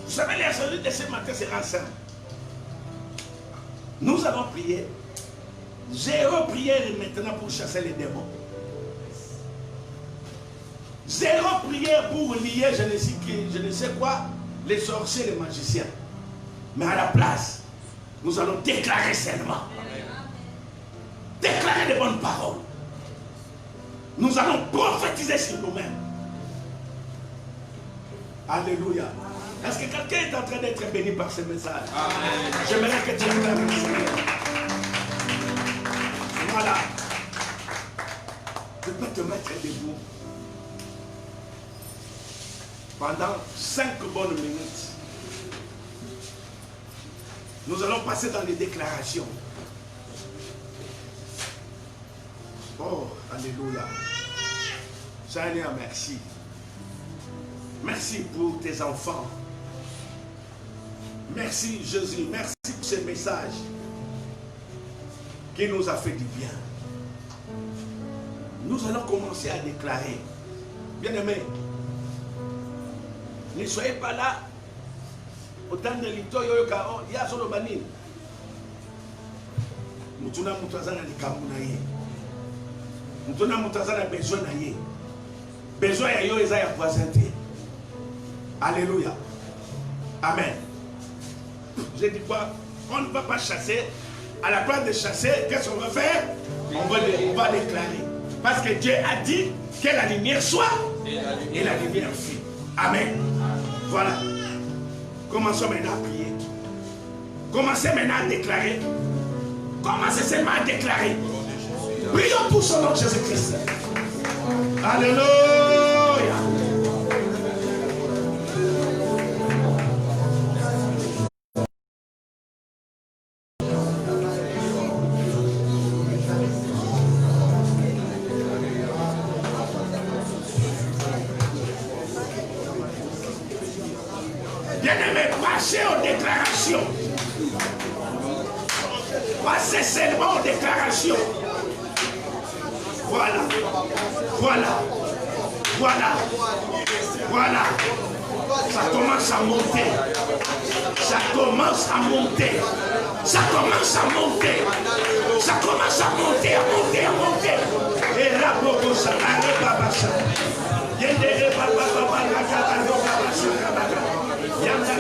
Vous savez, les de ce matin sera simple. Nous allons prier. Zéro prière maintenant pour chasser les démons. Zéro prière pour lier je ne sais quoi, les sorciers, les magiciens. Mais à la place, nous allons déclarer seulement. Déclarer de bonnes paroles. Nous allons prophétiser sur nous-mêmes. Alléluia. Est-ce que quelqu'un est en train d'être béni par ce message? J'aimerais que tu me le Seigneur. Voilà. Tu peux te mettre debout pendant 5 bonnes minutes. Nous allons passer dans les déclarations. Oh, alléluia. Seigneur, merci. Merci pour tes enfants. Merci Jésus, merci pour ce message qui nous a fait du bien. Nous allons commencer à déclarer. Bien-aimés, ne soyez pas là autant de l'itoyo kao ya solo bani. Mutuna mutazana likambu na ye. Mutuna mutazana besoin na ye. Besoin ya yo eza ya voisinté. Alléluia. Amen. Je dis quoi? On ne va pas chasser. À la place de chasser, qu'est-ce qu'on va faire? On va déclarer. Parce que Dieu a dit que la lumière soit et la lumière fut. Amen. Voilà. Commençons maintenant à prier. Commencez maintenant à déclarer. Commencez seulement à déclarer. Prions tous au nom de Jésus-Christ. Alléluia. Bien-aimés, passez aux déclarations. Passez seulement aux déclarations. Voilà. Voilà. Voilà. Voilà. Ça commence à monter. Ça commence à monter. Ça commence à monter. Ça commence à monter, à monter, à monter. Et là, beaucoup ça arrive à Bassa. Yendere Baba Baba Nakaba Baba Yanda.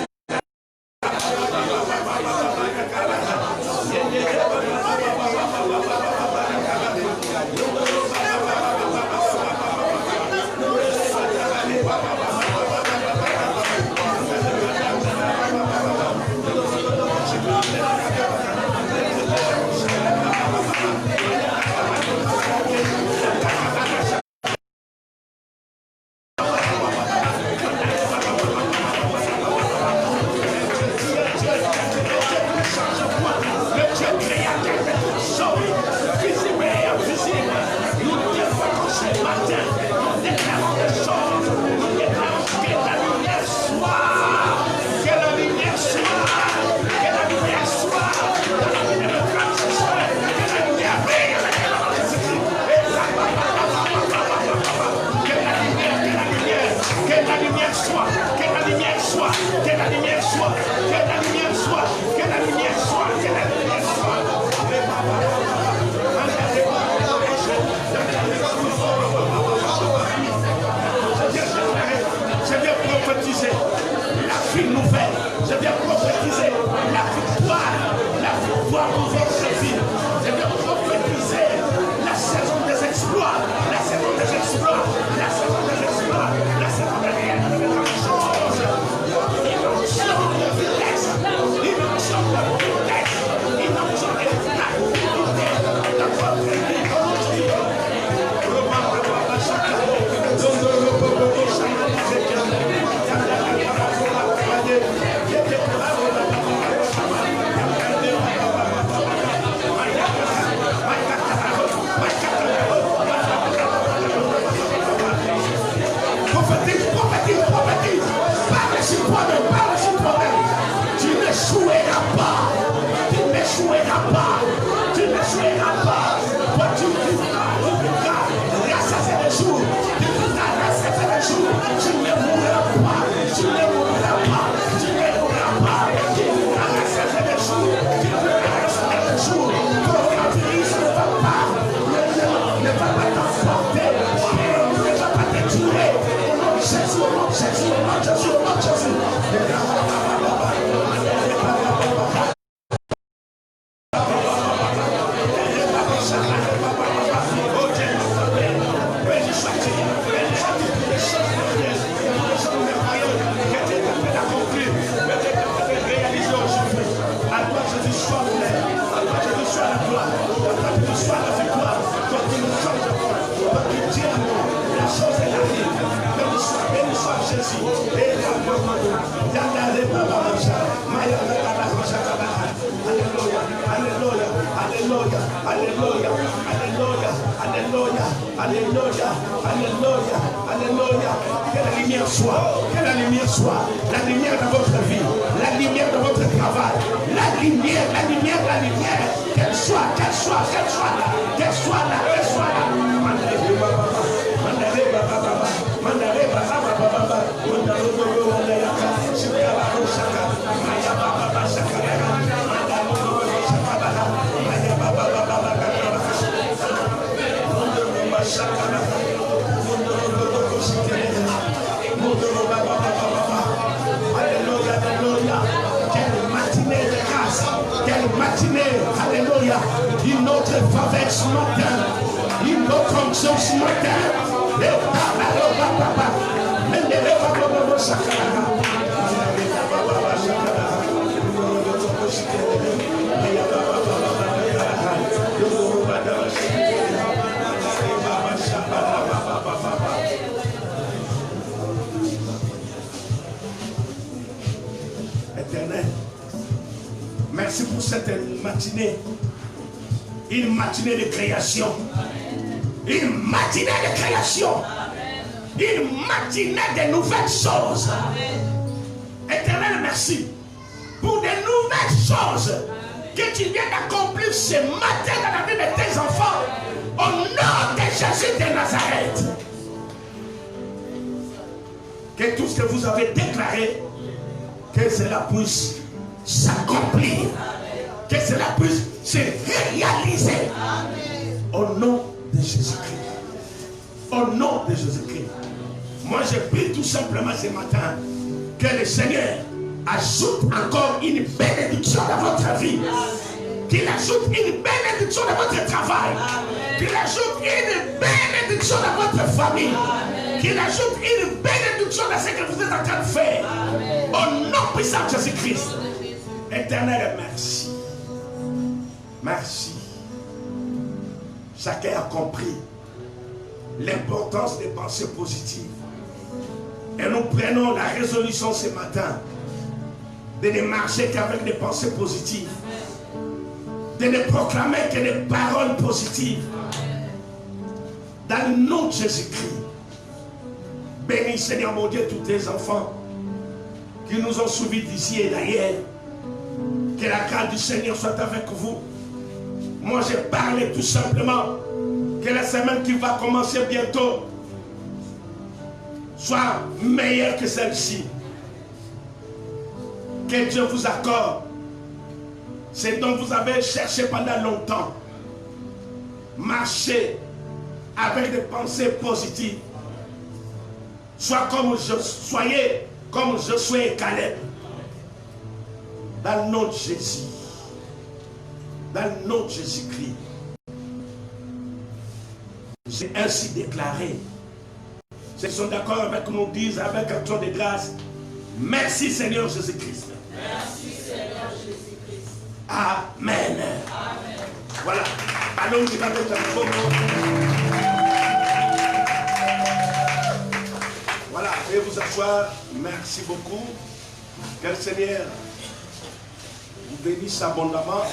Jésus. Alléluia, alléluia, alléluia, alléluia, alléluia, alléluia, alléluia, alléluia, alléluia. Que la lumière soit, que la lumière soit, la lumière de votre vie, la lumière de votre travail, la lumière, la lumière, la lumière, qu'elle soit, qu'elle soit, qu'elle soit là, qu'elle soit là, qu'elle soit là. Quelle matinée, alléluia, une autre faveur ce matin, une autre onction ce matin. Éternel, merci pour cette matinée, une matinée de création, une matinée de création, une matinée de nouvelles choses. Éternel, merci pour de nouvelles choses que tu viens d'accomplir ce matin dans la vie de tes enfants, au nom de Jésus de Nazareth. Que tout ce que vous avez déclaré, que cela puisse s'accomplir, que cela puisse se réaliser. Au nom de Jésus-Christ. Au nom de Jésus-Christ. Moi je prie tout simplement ce matin que le Seigneur ajoute encore une bénédiction dans votre vie. Qu'il ajoute une bénédiction dans votre travail. Qu'il ajoute une bénédiction dans votre famille. Qu'il ajoute une bénédiction dans ce que vous êtes en train de faire. Au nom puissant de Jésus-Christ. Éternel, merci. Merci. Chacun a compris l'importance des pensées positives. Et nous prenons la résolution ce matin de ne marcher qu'avec des pensées positives. De ne proclamer que des paroles positives. Dans le nom de Jésus-Christ. Bénis Seigneur mon Dieu tous tes enfants qui nous ont suivis d'ici et d'ailleurs. Que la grâce du Seigneur soit avec vous. Moi j'ai parlé tout simplement que la semaine qui va commencer bientôt soit meilleure que celle-ci. Que Dieu vous accorde ce dont vous avez cherché pendant longtemps. Marchez avec des pensées positives. Soyez comme Josué et Caleb. Dans le nom de Jésus. Dans le nom de Jésus-Christ. J'ai ainsi déclaré. Ceux qui sont d'accord avec nous disent avec action de grâce. Merci Seigneur Jésus-Christ. Merci Seigneur Jésus-Christ. Amen. Amen. Voilà. Allons nous avec un mot. Voilà. Veuillez vous asseoir. Merci beaucoup. Que le Seigneur vous bénisse abondamment.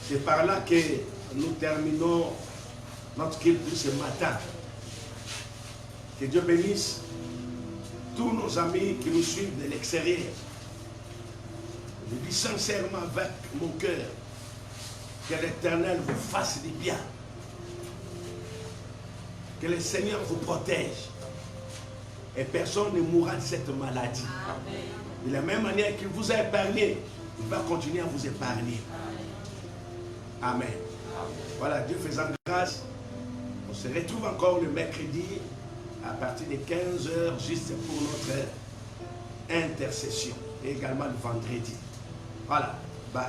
C'est par là que nous terminons notre culte de ce matin. Que Dieu bénisse tous nos amis qui nous suivent de l'extérieur. Je dis sincèrement avec mon cœur que l'Éternel vous fasse du bien. Que le Seigneur vous protège. Et personne ne mourra de cette maladie. Amen. De la même manière qu'il vous a épargné, il va continuer à vous épargner. Amen. Amen. Voilà, Dieu faisant grâce, on se retrouve encore le mercredi à partir de 15h juste pour notre intercession. Et également le vendredi. Voilà, bye.